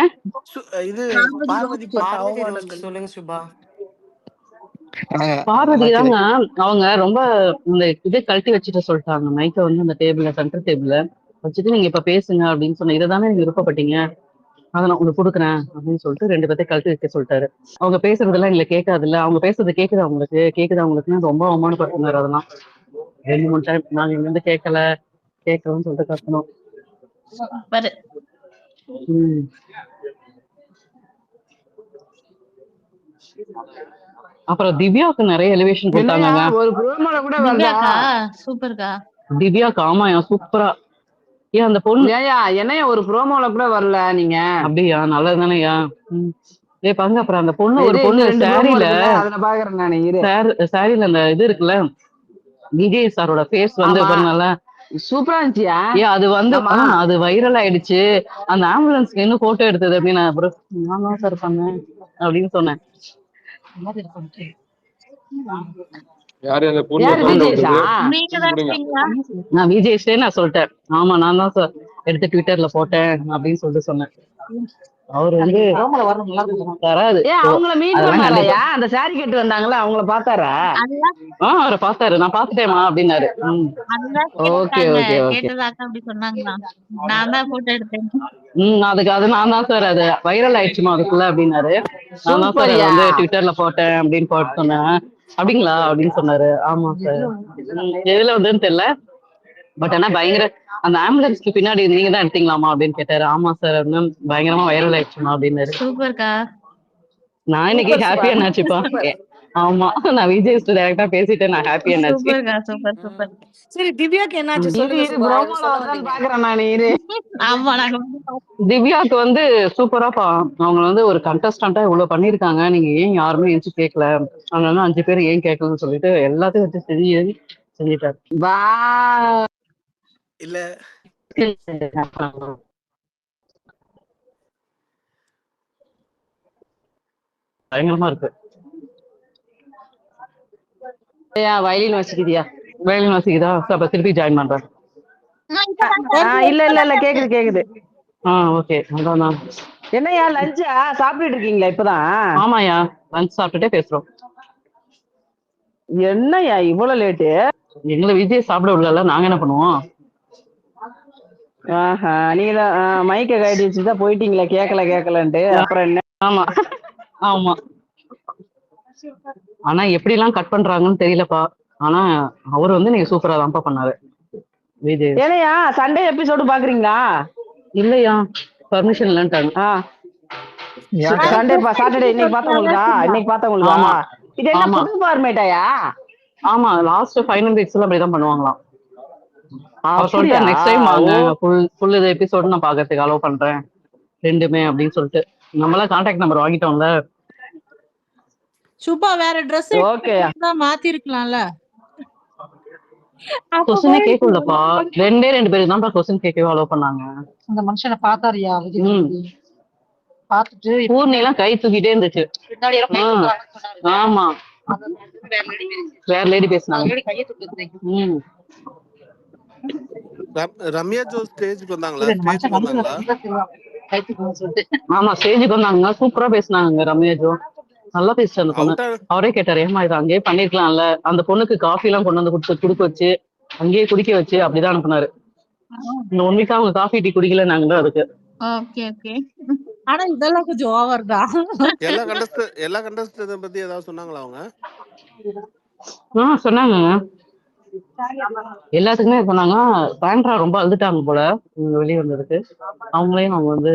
இது பார்வதி பார்வதி ரோஸ்ட். பட்ட பார்வதி ரோஸ்ட் அவமானங்கள். சொல்லுங்க சுபா. பார்வதி எல்லாத்தையும் தாங்க அவங்க ரொம்ப இந்த இதை கழட்டி வச்சுட்டு சொல்லிட்டாங்க. மைக்க வந்து அந்த டேபிள்ல, சென்டர் டேபிள்ல வச்சுட்டு நீங்க இப்ப பேசுங்க அப்படின்னு சொன்ன, இதை தானே நீங்க விருப்பப்பட்டீங்க, அதை நான் உங்களுக்கு கொடுக்குறேன் அப்படின்னு சொல்லிட்டு 2 பேர்த்தை கழட்டி வைக்க சொல்லிட்டாரு. அவங்க பேசுறதெல்லாம் இல்ல கேட்காது இல்ல, அவங்க பேசுறது கேக்குதா அவங்களுக்குன்னு ரொம்ப அவமானப்படுத்தினாரு. அதெல்லாம் 2-3 டைம் நாங்க இங்க இருந்து கேட்கலன்னு சொல்லிட்டு கத்தணும். பாரு. உம் அப்புறம் திவ்யாவுக்கு நிறைய எலிவேஷன் கொடுத்தாங்க. ஒரு ப்ரோமோல கூட வரல. திவ்யாக்கா சூப்பர்க்கா. திவ்யாக்கு ஆமாயா சூப்பரா. ஏன் அந்த பொண்ணு ஏயா என்னையா ஒரு ப்ரோமோல கூட வரல நீங்க? அப்படியா, நல்லது தானேயா. ஏ பாருங்க, அப்புறம் அந்த பொண்ணு ஒரு இது பொண்ணு 2 promo சாரியில இருக்குல்ல, அதுல பாக்குறேன் நானு. இரு. சாரியில அந்த இது இருக்குல்ல, விஜய் சாரோட ஃபேஸ் வந்து ஆமா. பண்ணல, சூப்பரா இருந்துச்சியா? ஏன் அது வந்து ஆமா. அது வைரல் ஆயிடுச்சு. அந்த ஆம்புலன்ஸ்க்கு என்ன போட்டோ எடுத்தது அப்படின்னு அப்புறம் நான் தான் சார் பண்ணேன் அப்படின்னு சொன்னேன். யாரு அந்த பொண்ணு யாரு சவுண்ட விஜேஷா? விடுறது? நீங்க தான் கொடுங்க. இருக்கீங்களா? நான் விஜய்ஸ்டே நான் சொல்லிட்டேன். ஆமா நான் தான் சார் எடுத்து ட்விட்டர்ல போட்டேன் அப்படின்னு சொல்லிட்டு சொன்னேன். அவர் வந்து தராது. அவங்கள மீட் அதெல்லாம் கண்டிப்பா. பண்ணாராயா? அந்த சாரி கட்டு வந்தாங்களா, அவங்கள பார்த்தாரா? அதுதான் அவரை பார்த்தாரு, நான் பார்த்துட்டேமா அப்படின்னாரு. அதுதான் ஓகே கேட்டாங்க. Okay okay. கேட்டதாக்கா அப்படி சொன்னாங்களா? நான் தான் போட்டோ எடுத்தேன். அது நான் தான் சார், அது வைரல் ஆயிடுச்சுமா அதுக்குள்ள அப்படின்னாரு. நான் தான் சார் அதை சூப்பர்யா. வந்து ட்விட்டர்ல போட்டேன் அப்படின்னு போட்டு சொன்னேன். அப்படிங்களா அப்படின்னு சொன்னாரு. ஆமா சார். எதுல வந்துன்னு தெரியல, பட் ஆனா பயங்கர அந்த ஆம்புலன்ஸ்க்கு பின்னாடி நீங்க தான் எடுத்தீங்களாமா அப்படின்னு கேட்டாரு. ஆமா சார் அப்படின்னு பயங்கரமா வைரல் ஆயிடுச்சுமா அப்படின்னாரு. சூப்பர்க்கா. நான் இன்னைக்கு ஹாப்பியா என்னாச்சுப்பா. ஆமா நான் விஜய் டைரக்டா பேசிட்டேன், நான் ஹாப்பியா என்னாச்சு. சூப்பர்க்கா. Super super. சரி திவ்யாக்கு என்னாச்சு இரு சொல்லுங்க இரு சுபா. ப்ரோமோல சொல்ல வருதான்னு வந்தீங்க. பாக்குறேன் நானு. இரு. ஆமா நாங்க வந்து பார்த்தோம். திவ்யாக்கு வந்து சூப்பரா அவங்க வந்து ஒரு கண்டஸ்டண்டா இவ்வளவு பண்ணிருக்காங்க, நீங்க ஏன் யாருமே எஞ்சி கேட்கல, அதனால 5 பேர் ஏன் கேட்கலன்னு சொல்லிட்டு எல்லாத்தையும் வச்சு செஞ்சுட்டாரு. வா. இல்ல பயங்கரமா இருக்கு. வயலின் வச்சுக்கிதியா? வயலின் வாசிக்குதா? அப்ப திருப்பி ஜாயின் பண்றேன். இல்ல இல்ல இல்ல, கேக்குது கேக்குது. ஓகே. அதான் என்னய்யா லஞ்சா சாப்பிட்டுட்டு இருக்கீங்களா இப்பதான்? ஆமாயா, லஞ்ச் சாப்பிட்டுட்டே பேசுறோம். என்னய்யா இவ்வளவு லேட்டு? எங்களை விஜய் சாப்பிட விடல, நாங்க என்ன பண்ணுவோம்? நீங்க தான் மைக்க கட்டி வச்சுதான் போயிட்டீங்களா கேக்கலன்ட்டு. அப்புறம் என்ன? ஆமா ஆமா. ஆனா எப்படி எல்லாம் கட் பண்றாங்கன்னு தெரியலப்பா. ஆனா அவர் வந்து நீங்க சூப்பரா தான்ப்பா பண்ணாரு விஜய். ஏனையா சண்டே எபிசோடு பாக்குறீங்களா? இல்லையா, பர்மிஷன் இல்லன்ட்டாங்க. சண்டே சாட்டர்டே இன்னைக்கு பார்த்தவங்களுக்கா? இன்னைக்கு பார்த்தவங்களுக்கா? ஆமா இது என்ன ஆமா புது ஃபார்மேட்டாயா? ஆமா, லாஸ்ட் ஃபைனல் வீக்ஸ்ல அப்படிதான் பண்ணுவாங்களாம். அவர் அப்படியா? சொல்லிட்டு நெக்ஸ்ட் டைம் வாங்க, ஃபுல் இது எபிசோடு நான் பாக்கிறதுக்கு அலோவ் பண்றேன் 2மே அப்படின்னு சொல்லிட்டு. நம்மளாம் கான்டாக்ட் நம்பர் வாங்கிட்டோம்ல. சுபா வேற ட்ரெஸ் ஓகேயா, மாத்தி இருக்கலாம்ல. கொஸ்டினே கேட்கலப்பா. 2 பேருக்கு தான் கொஸ்டின் கேட்கவே அலோவ் பண்ணாங்க. அந்த மனுஷனை பார்த்தாரியா? பார்த்துட்டு பூர்ணி எல்லாம் கை தூக்கிட்டே இருந்துச்சு. ஆமா வேற லேடி பேசினாங்க. ரம்யா ஜோ ஸ்டேஜ்க்கு வந்தாங்களா? ஸ்டேஜ்க்கு வந்தாங்களா? ஆமா ஸ்டேஜுக்கு வந்தாங்க. சூப்பரா பேசினாங்க ரம்யா ஜோ. நல்லா பேசிச்சு அந்த பொண்ணு. அவரே கேட்டாரு, ஏமா இது அங்கேயே பண்ணிருக்கலாம்ல, அந்த பொண்ணுக்கு காஃபி எல்லாம் கொண்டு வந்து குடுக்க வச்சு அங்கேயே குடிக்க வச்சு அப்படிதான் அனுப்புனாரு. இந்த 1 வீக்கா அவங்க காஃபி டீ குடிக்கல நாங்க அதுக்கு. Okay okay. ஆனா இதெல்லாம் கொஞ்சம் ஓவர்டா. எல்லா கண்டஸ்டன்ட் பத்தி ஏதாவது சொன்னாங்களா அவங்க? சொன்னாங்க. எல்லாத்துக்குமே சொன்னாங்க. சாண்ட்ரா ரொம்ப அழுதுட்டாங்க போல வெளியே வந்ததுக்கு. அவங்களையும் அவங்க வந்து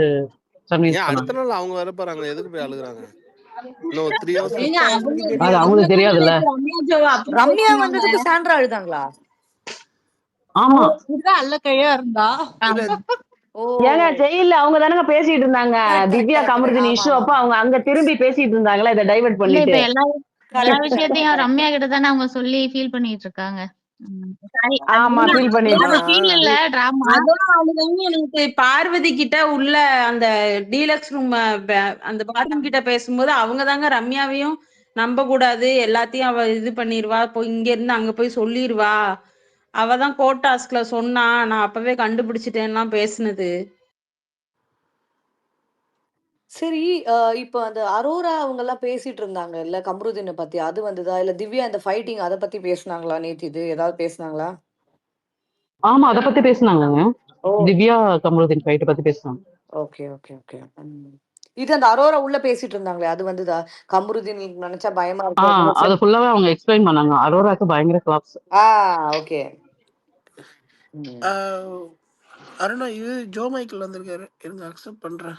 அடுத்த நாள் அவங்க வர போறாங்க, எதுக்கு போய் அழுகுறாங்க? இன்னும் 3 hours அது அவங்களுக்கு தெரியாதுல்ல. ரம்யா வந்ததுக்கு சாண்ட்ரா அழுதாங்களா? ஆமா அல்ல கையா இருந்தா. ஏங்க ஜெயில அவங்க தானங்க பேசிட்டு இருந்தாங்க. திவ்யா கமருதீன் இஷ்யூ அப்ப அவங்க அங்க திரும்பி பேசிட்டு இருந்தாங்களா, இதை டைவர்ட் பண்ணிட்டு. எல்லா விஷயத்தையும் ரம்யா கிட்ட தானே அவங்க சொல்லி ஃபீல் பண்ணிட்டு இருக்காங்க. ஆமா ஃபீல் பண்ணிட்டு. எனக்கு பார்வதி கிட்ட உள்ள அந்த டீலக்ஸ் ரூம் அந்த பாத்ரூம் கிட்ட பேசும்போது அவங்க தாங்க ரம்யாவையும் நம்ப கூடாது, எல்லாத்தையும் அவ இது பண்ணிருவா, போய் இங்க இருந்து அங்க போய் சொல்லிருவா, அவதான் கோட் டாஸ்க்ல சொன்னா, நான் அப்பவே கண்டுபிடிச்சிட்டேன்லாம் பேசுனது. சரி, இப்ப அந்த அரோரா அவங்க எல்லாம் பேசிட்டு இருந்தாங்க இல்ல கமருதீனை பத்தி, அது வந்ததா? இல்ல திவ்யா இந்த ஃபைட்டிங் அத பத்தி பேசுனாங்களா? நேத்து இது ஏதாவது பேசுனாங்களா? ஆமா அத பத்தி பேசுனாங்க. திவ்யா கமருதீன் ஃபைட் பத்தி பேசுனாங்க. Okay okay okay. இது அந்த அரோரா உள்ள பேசிட்டு இருந்தாங்களே, அது வந்ததா? கமருதீன் நினைச்சா பயமா இருக்கு. அது ஃபுல்லாவே அவங்க எக்ஸ்பிளைன் பண்ணாங்க. அரோராக்கு பயங்கர கிளாப்ஸ். ஓகே. அருணா இது ஜோ மைக்கேல் வந்திருக்காரு, இருங்க அக்செப்ட் பண்றேன்.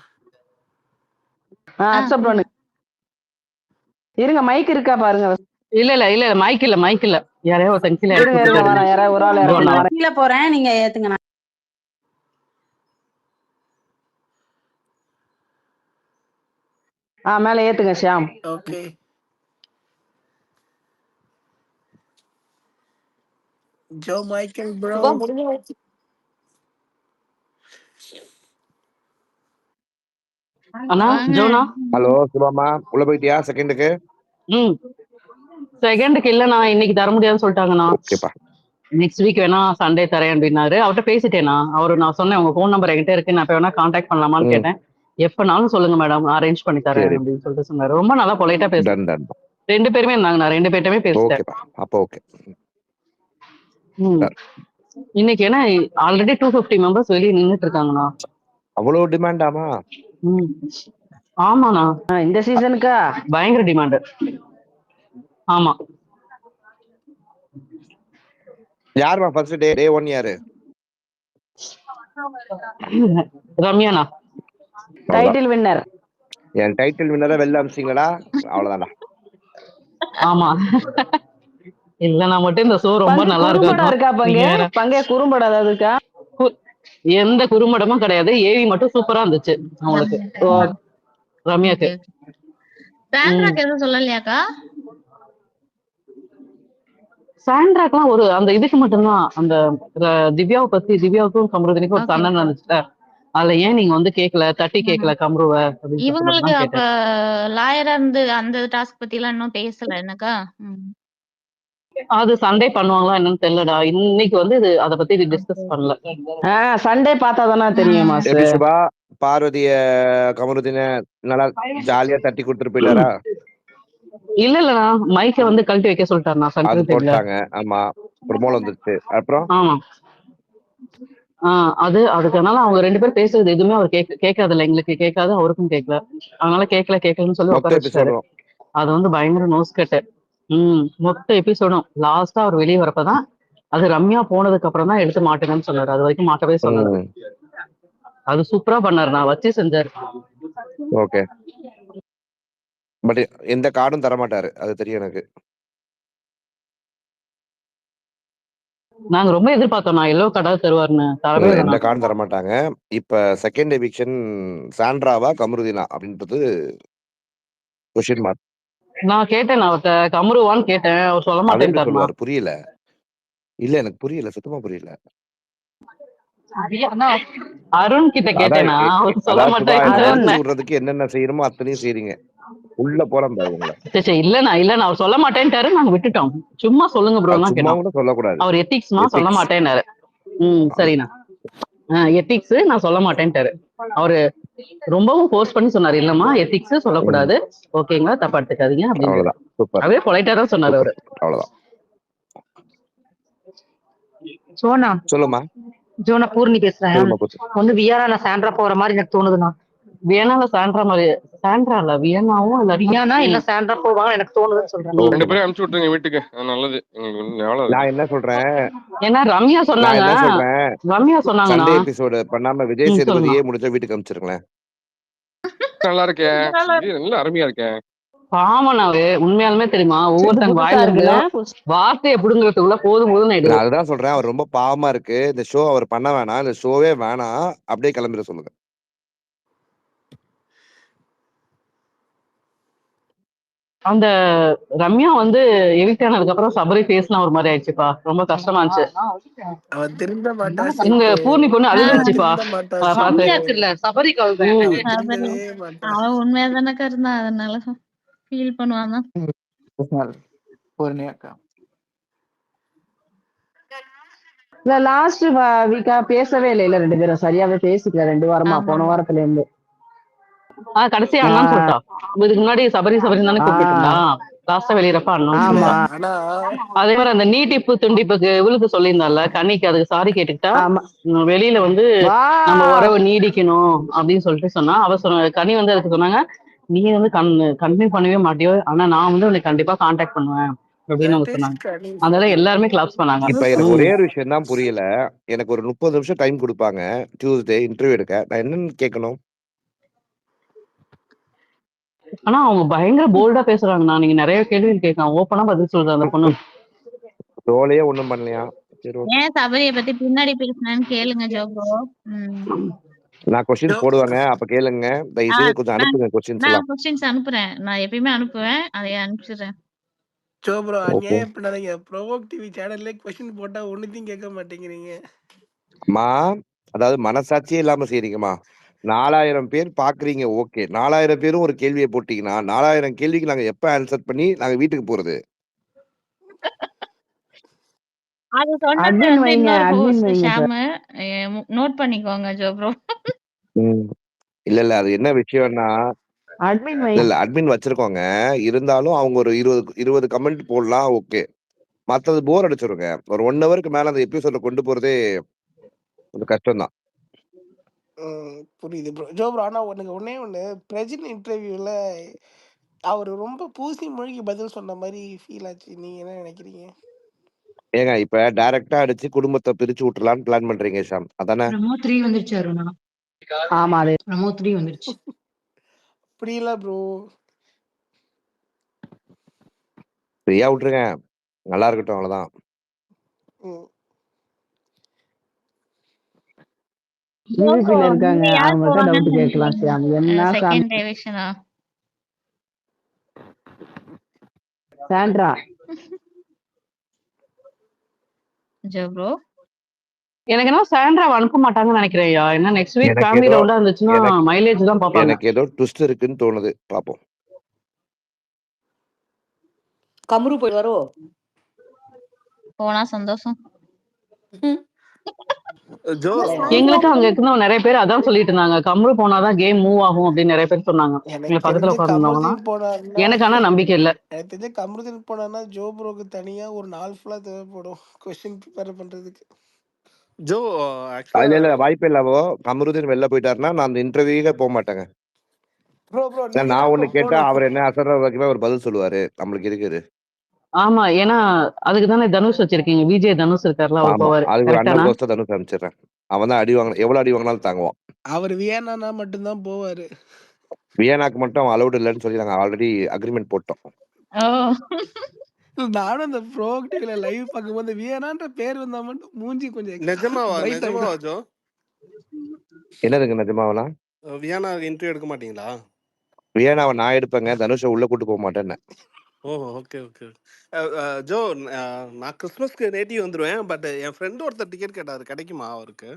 அக்செப்ட் பண்ணு. இருங்க மைக் இருக்கா பாருங்க. இல்ல மைக் இல்ல யாரையோ ஒருத்தங்க கீழ யாராவது ஒரு ஆள் கீழ போறேன், நீங்க ஏத்துங்க. மேல ஏத்துங்க Shyam. Okay. Jo Michael bro. அண்ணா ஜோனா. ஹலோ சுபாமா, உள்ள போயிட்டியா செகண்டுக்கு? செகண்டுக்கு இல்ல, நான் இன்னைக்கு தர முடியாதுன்னு சொல்லிட்டாங்கண்ணா. ஓகேப்பா. நெக்ஸ்ட் வீக் வேணா சண்டே தரேன் அப்படின்னாரு. அவர்கிட்ட பேசிட்டேனா. அவரு நான் சொன்னேன் உங்க ஃபோன் நம்பர் என்கிட்ட இருக்கு, நான் இப்ப வேணா கான்டாக்ட் பண்ணலாமான்னு கேட்டேன். எப்பனாலும் சொல்லுங்க மேடம், அரேஞ்ச் பண்ணி தரேன் அப்படின்னு சொல்லிட்டு சொன்னாரு. ரொம்ப நல்லா பொலைட்டா பேசுறேன். 2 பேருமே இருந்தாங்க, நான் 2 பேர்ட்டமே பேசிட்டேன். அப்போ ஓகே. இன்னைக்கு ஏன்னா ஆல்ரெடி 250 மெம்பர்ஸ் வெளியே நின்னுட்டு இருக்காங்கண்ணா. அவ்வளவு டிமாண்டாமா? ஆமாண்ணா, இந்த சீசனுக்கா பயங்கர டிமாண்ட். ஆமா. யாருமா ஃபர்ஸ்ட் டே 1 யாரு? ரம்யாண்ணா டைட்டில் வின்னர். என் டைட்டில் வின்னரை வெளில அமிச்சிங்களா? அவ்வளவுதான்டா. ஆமா இல்லனா மட்டும் இந்த ஷோ ரொம்ப நல்லா இருக்கா. பங்கே குறும்படம் ஏதாவது இருக்கா? எந்த குறும்படமும் கிடையாது. ஏவி மட்டும் சூப்பரா இருந்துச்சு அவங்களுக்கு, ரம்யாக்கு. சாண்ட்ராக்கு எதுவும் சொல்லலையாக்கா? சாண்ட்ராக்கெல்லாம் ஒரு அந்த இதுக்கு மட்டும்தான், அந்த திவ்யாவை பத்தி, திவ்யாவுக்கும் கமருதீனுக்கும் ஒரு சண்டை நடந்துச்சுல, அதுல ஏன் நீங்க வந்து கேட்கல, தட்டி கேட்கல கமருவ? இவங்களுக்கு அப்ப லாயரா இருந்து அந்த டாஸ்க் பத்தி எல்லாம் இன்னும் பேசல என்னக்கா? அது சண்டே பண்ணுவாங்களா என்னன்னு தெரியலடா. இன்னைக்கு வந்து இது அத பத்தி டிஸ்கஸ் பண்ணல. சண்டே பார்த்தாதானே தெரியும். சுபா பார்வதிய கமருதீன நல்லா ஜாலியா தட்டி கொடுத்துட்டு போயிட்டாரா? இல்லண்ணா, மைக்க வந்து கழட்டி வைக்க சொல்லிட்டாருண்ணா. அது போட்டாங்க. ஆமா, ப்ரோமோல வந்துருச்சு. அப்புறம் ஆமா அதுக்கனால அவங்க 2 பேரும் பேசுறது எதுவுமே அவர் கேட்காது இல்ல, எங்களுக்கு கேட்காது, அவருக்கும் கேட்கல. அதனால கேட்கலன்னு சொல்லி உட்கார வச்சுட்டாரு. அது வந்து பயங்கர நோஸ் கட்டு. மொத்த எபிசோடும் லாஸ்டா அவர் வெளியே வரப்பதான், அது ரம்யா போனதுக்கு அப்புறம் தான் எடுத்து மாட்டுங்கன்னு சொன்னாரு. அது வரைக்கும் மாட்டவே சொன்னாரு. அது சூப்பரா பண்ணாரு, நான் வச்சு செஞ்சாரு. ஓகே. பட் எந்த கார்டும் தர மாட்டாரு, அது தெரியும் எனக்கு. நாங்க ரொம்ப எதிர்பார்த்தோம், நான் எல்லோ கார்டாவது தருவாருன்னு. தரவே எந்த கார்டும் தர மாட்டாங்க. இப்ப செகண்ட் எவிக்ஷன் சாண்ட்ராவா கமருதீனா அப்படின்றது क्वेश्चन மார்க். நான் கேட்டேன், அவர்கிட்ட கமருவான்னு கேட்டேன், அவர் சொல்ல மாட்டேன்னு. புரியல. இல்ல எனக்கு புரியல, சுத்தமா புரியல. அண்ணா, அருண் கிட்ட அதான் கேட்டேனா அவர் சொல்ல அதான் சுபா என்ன மாட்டேன். அடிச்சு விடுறதுக்கு என்னென்ன செய்யணுமோ அத்தனையும் செய்றீங்க. உள்ள போறேன் பாரு உங்களை. சரி இல்லண்ணா அவர் சொல்ல மாட்டேன்ட்டாரு, நாங்க விட்டுட்டோம். சும்மா சொல்லுங்க அது ப்ரோலாம் சும்மா கேட்டோம். கூட சொல்லக்கூடாது. அவர் எத்திக்ஸ்மா சொல்ல எத்திக்ஸ். மாட்டேன்னாரு. ஆமா. சரிண்ணா. எத்திக்ஸ் நான் சொல்ல மாட்டேன்ட்டாரு. அவரு ரொம்பவும் ஃபோர்ஸ் பண்ணி சொன்னாரு, இல்லம்மா எத்திக்ஸ் ம். சொல்லக்கூடாது. ஓகேங்களா, தப்பா எடுத்துக்காதீங்க அப்படின்னு. அவ்வளவுதான். சூப்பர். அவரே பொலைட்டா தான் சொன்னாரு அவரு. சூப்பர். அவ்வளவுதான். சோனா சொல்லுமா. ஜோனா பூர்ணி பேசுறேன். சொல்லுமா பூச்சி. ஒண்ணு வியாரா நான் சாண்ட்ரா போற மாதிரி எனக்கு தோணுதுண்ணா. வியனால சாண்ட்ரா மாதிரி சாண்ட்ரா இல்ல வியனாவும் இல்லாட்டி வியானா இல்ல சாண்ட்ரா போவாங்க எனக்கு தோணுதுன்னு சொல்றேன். ரெண்டு ஓகேமா. பேரும் அனுப்பிச்சு விட்டுருங்க வீட்டுக்கு. அது நல்லது. எங்களுக்கு ஒண்ணும் வேலை நான் இருக்கு. என்ன சொல்றேன் ஏன்னா ரம்யா நான் சொன்னாங்க என்ன சொல்றேன் ரம்யா சொன்னாங்கண்ணா. சண்டே எபிசோடு பண்ணாம விஜய் சொல்லுங்க. சேதுபதியே முடிஞ்சா வீட்டுக்கு அனுப்பிச்சிருங்களேன். நல்லா இருக்கே. நல்லா அருமையா இருக்கேன். பாவனாவே உண்மையாலுமே தெரியுமா, ஒவ்வொருத்தங்க புதுசா வாயில இருந்து இருக்குல்ல. வார்த்தையை புடுங்கிறதுக்குள்ள போதும் போதும் ஆயிடுது. நான் அதுதான் சொல்றேன். அவர் ரொம்ப பாவமா இருக்கு. இந்த ஷோ அவர் பண்ண வேணாம். இந்த ஷோவே வேணாம். அப்படியே கிளம்பிட சொல்லுங்க. அந்த ரம்யா வந்து எவிக்ட் ஆனதுக்கு அப்புறம் சபரி பேசின ஒரு மாதிரி ஆயிடுச்சுப்பா. ரொம்ப கஷ்டமா இருந்துச்சு. அவன் திருந்த மாட்டா இங்க சித்து. பூர்ணி பொண்ணு அவன் அழுதுச்சுப்பா திருந்த மாட்டா பார்த்து. சித்து. இல்ல சபரிக்கு அவன் திருந்தவே மாட்டான். அவன் உண்மையா தானக்கா இருந்தான், அதனால ஃபீல் பண்ணுவான் தான். பூர்ணி அக்கா இல்ல லாஸ்ட் வீக்கா பேசவே இல்ல ரெண்டு பேரும், சரியாவே பேசிக்கல 2 வாரமா, ஆமா போன ஆமா. வாரத்துல இருந்து. கடைசியா அண்ணான்னு சொல்லிட்டா. இதுக்கு முன்னாடி சபரி தானே கூப்பிட்டு இருந்தா. லாஸ்டா வெளியிறப்ப அண்ணான்னு இல்ல ஆமா சொல்லிட்டா. ஆனா அதே மாதிரி அந்த நீட்டிப்பு துண்டிப்புக்கு இவளுக்கு சொல்லியிருந்தால கன்னிக்கு, அதுக்கு சாரி கேட்டுக்கிட்டா ஆமா வெளியில வந்து வா நம்ம உறவு நீடிக்கணும் அப்படின்னு சொல்லிட்டு சொன்னா. அவ சொன்ன கனி வந்து அதுக்கு சொன்னாங்க, நீ வந்து கன்வின் பண்ணவே மாட்டியோ, ஆனா நான் வந்து உன்னை கண்டிப்பா கான்டாக்ட் பண்ணுவேன் அப்படின்னு தட் அவங்க இஸ் சொன்னாங்க. கனி. அதனால எல்லாருமே கிளாப்ஸ் பண்ணாங்க. இப்ப எனக்கு ஒரே ஒரு விஷயம் தான் புரியல. எனக்கு ஒரு 30 நிமிஷம் டைம் கொடுப்பாங்க டியூஸ்டே இன்டர்வியூ எடுக்க. நான் என்னன்னு கேட்கணும்? ஆனா அவங்க பயங்கர போல்டா பேசுறாங்கண்ணா. நீங்க நிறைய கேள்வி கேட்கலாம், ஓப்பனா பதில் சொல்ற அந்த பொண்ணு. ரோலையே ஒண்ணும் பண்ணலையா? சரி ஓகே. ஏன் சபரியை பத்தி பின்னாடி பேசினான்னு கேளுங்க ஜோப்ரோ. நான் கொஸ்டின் போடுவாங்க, அப்ப கேளுங்க. தயவு செய்து கொஞ்சம் நான் அனுப்புங்க கொஸ்டின்ஸ் நான் எல்லாம். கொஸ்டின்ஸ் அனுப்புறேன். நான் எப்பயுமே அனுப்புவேன், அதை அனுப்பிச்சிடுறேன். So bro okay. அநியாயம் பண்ணாதீங்க. ப்ரோவோக் டிவி சேனல்ல கொஸ்டின் போட்டா ஒண்ணுத்தையும் கேட்க மாட்டேங்கிறீங்க. அம்மா, அதாவது மனசாட்சியே இல்லாம செய்றீங்கம்மா. 4000 பேர் பாக்குறீங்க, ஓகே. 4000 பேரும் ஒரு கேள்வியை போட்டீங்கன்னா 4000 கேள்விக்கு நாங்க எப்ப ஆன்சர் பண்ணி நாங்க வீட்டுக்கு போறது? அது சொன்னது அட்மின் வந்து வைங்க இன்னொரு அட்மின் ஹோஸ்ட் வைங்க சார். ஷாமு. நோட் பண்ணிக்கோங்க ஜோப்ரோ. ம். இல்ல அது என்ன விஷயம்னா, அட்மின் இல்ல வைங்க. அட்மின் வச்சிருக்கோங்க. இருந்தாலும் அவங்க ஒரு 20 கமெண்ட் போடலாம், ஓகே. மத்தது போர் அடிச்சிருங்க. ஒரு 1 ஹவருக்கு மேல அந்த எபிசோட கொண்டு போறதே கொஞ்சம் கஷ்டம் தான். புரியுது ப்ரோ. ஜோ ப்ரோ ஆனா ஒண்ணே ஒண்ணு, பிரஜின் இன்டர்வியூல அவரு ரொம்ப பூசி மொழிகி பதில் சொன்ன மாதிரி ஃபீல் ஆச்சு. நீங்க என்ன நினைக்கிறீங்க? ஏங்க இப்ப டைரக்டா அடிச்சு குடும்பத்தை பிரிச்சு விட்டுறலாம்னு பிளான் பண்றீங்க ஷாம், அதானே? பிரமோ 3 வந்துருச்சு அருணா. ஆமா அதே பிரமோ 3 வந்துருச்சு. அப்படி இல்ல ப்ரோ. ஃப்ரீயா விட்டுருங்க, நல்லா இருக்கட்டும், அவ்வளவுதான். யூபில இருக்காங்க, நீங்க யார் அவங்கள்ட்ட டவுட் போவாங்கன்னு கேட்கலாம். நினைக்கிறீங்க சாம் என்ன சாமி செகண்ட் டிவிஷனா? சாண்ட்ரா ஜோப்ரோ எனக்கு என்ன சாண்ட்ராவை அனுப்ப மாட்டாங்கன்னு நினைக்கிறேன்யா. ஏன்னா நெக்ஸ்ட் வீக் எனக்கு ஃபேமிலி ஏதோ ரவுண்டா இருந்துச்சுன்னா எனக்கு மைலேஜ் தான் பார்ப்பாங்க. எனக்கு ஏதோ ட்விஸ்ட் இருக்குன்னு தோணுது, பாப்போம். கம்ரு போய் வரோ போனா சந்தோஷம். ஜோ எங்களுக்கு அங்க இருக்கிறவங்க நிறைய பேர் அதான் சொல்லிட்டு இருந்தாங்க, கம்ரு போனாதான் கேம் மூவ் ஆகும் அப்படின்னு நிறைய பேர் சொன்னாங்க. எனக்கு எங்க பக்கத்துல தெரிஞ்ச உட்காந்துருந்தவங்கன்னா. கமருதீன் போனாருன்னா எனக்கு ஆனா நம்பிக்கை இல்ல. எனக்கு தெரிஞ்ச கமருதீன் போனாருன்னா ஜோ ப்ரோக்கு தனியா ஒரு நாள் ஃபுல்லா தேவைப்படும் கொஸ்டின் ப்ரிப்பேர் பண்றதுக்கு. ஜோ இல்ல ஆக்சுவலா வாய்ப்பே இல்லவோ. கமருதீன் வெளில போயிட்டாருன்னா நான் அந்த இன்டர்வியூவே போக மாட்டேங்க. ப்ரோ நீங்க நான் தான் ஒண்ணு ப்ரோ கேட்டா போகணும். அவர் என்ன அசர்ற வரைக்குமே அவர் பதில் சொல்லுவாரு. நம்மளுக்கு இருக்குது. ஆமா, ஏன்னா அதுக்கு தானே தனுஷ் வச்சிருக்கீங்க. விஜய் தனுஷ் இருக்காருல்ல, அவர் ஆமா, போவாரு. அதுக்கு ஒரு கரெக்டானா? அண்ணன் கோஸ்ட தனுஷ் அனுப்பிச்சிடுறேன். அவன் தான் அடி வாங்க, எவ்வளவு அடி வாங்கினாலும் தாங்குவான். அவர் வியன்னானா மட்டும்தான் போவாரு. வியனாக்கு மட்டும் அவன் அலௌட் இல்லைன்னு சொல்லி நாங்க ஆல்ரெடி அக்ரிமெண்ட் போட்டோம். நானும் அந்த ப்ரோ டிவில லைவ் பார்க்கும்போது வியனான்ற பேர் வந்தா மட்டும் மூஞ்சி கொஞ்சம் நிஜமாவா பிரைட் நிஜமாவா ஆயிடும். ஜோ? என்னதுங்க நிஜமாவனா? வியானா இன்டர்வியூ எடுக்க மாட்டீங்களா? வியனாவை நான் எடுப்பேங்க, தனுஷை உள்ள கூட்டு போக மாட்டேன்னு. ஓ ஓகே ஓகே. ஜோ நான் கிறிஸ்மஸ்க்கு நேட்டிவ் வந்துடுவேன். பட் என் ஃப்ரெண்டு ஒருத்தர் டிக்கெட் கேட்டாரு, கிடைக்குமா அவருக்கு?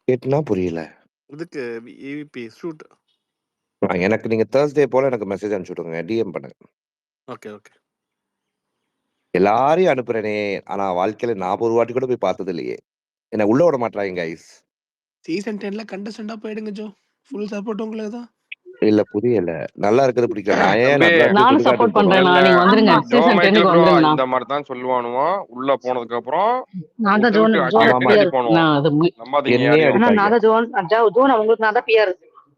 கேட்டுனா புரியல. இதுக்கு EVP ஷூட். எனக்கு நீங்க Thursday போல எனக்கு மெசேஜ் அனுப்பிச்சு விடுங்க. டிஎம் பண்ணுங்க. Okay, okay. எல்லாரையும் அனுப்புறேனே, ஆனா வாழ்க்கையில நான் ஒரு வாட்டி கூட போய் பார்த்தது இல்லையே. என்ன உள்ள விட மாட்றாங்க கைஸ். சீசன் 10ல கண்டஸ்டண்டா போயிடுங்க ஜோ. ஃபுல் சப்போர்ட் உங்களுக்கு தான். இல்ல புரியல. நல்லா இருக்கிறது பிடிக்கல. நான் ஏன் தம்பி நல்லா இருக்கிற நானும் சுடுகாட்டுக்கு சப்போர்ட் போகணும்? பண்றேண்ணா. இல்ல நீங்க வந்துருங்க. ஜோ சீசன் மைக்கேல் 10க்கு ப்ரோ வந்துருங்கண்ணா. இந்த மாதிரி தான் சொல்லுவானுவோம். உள்ள போனதுக்கு அப்புறம் நான் தான் விட்டு ஜோன் விட்டு ஜோன் அடி ஆமா அடின்னு ஆமா. அடிப்பானுவோம். நான் அது நம்பாதீங்க என்னையே யாரையும். அண்ணா அடிப்பாங்க. நான் தான் ஜோன் உங்களுக்கு நான் தான் பிஆர்.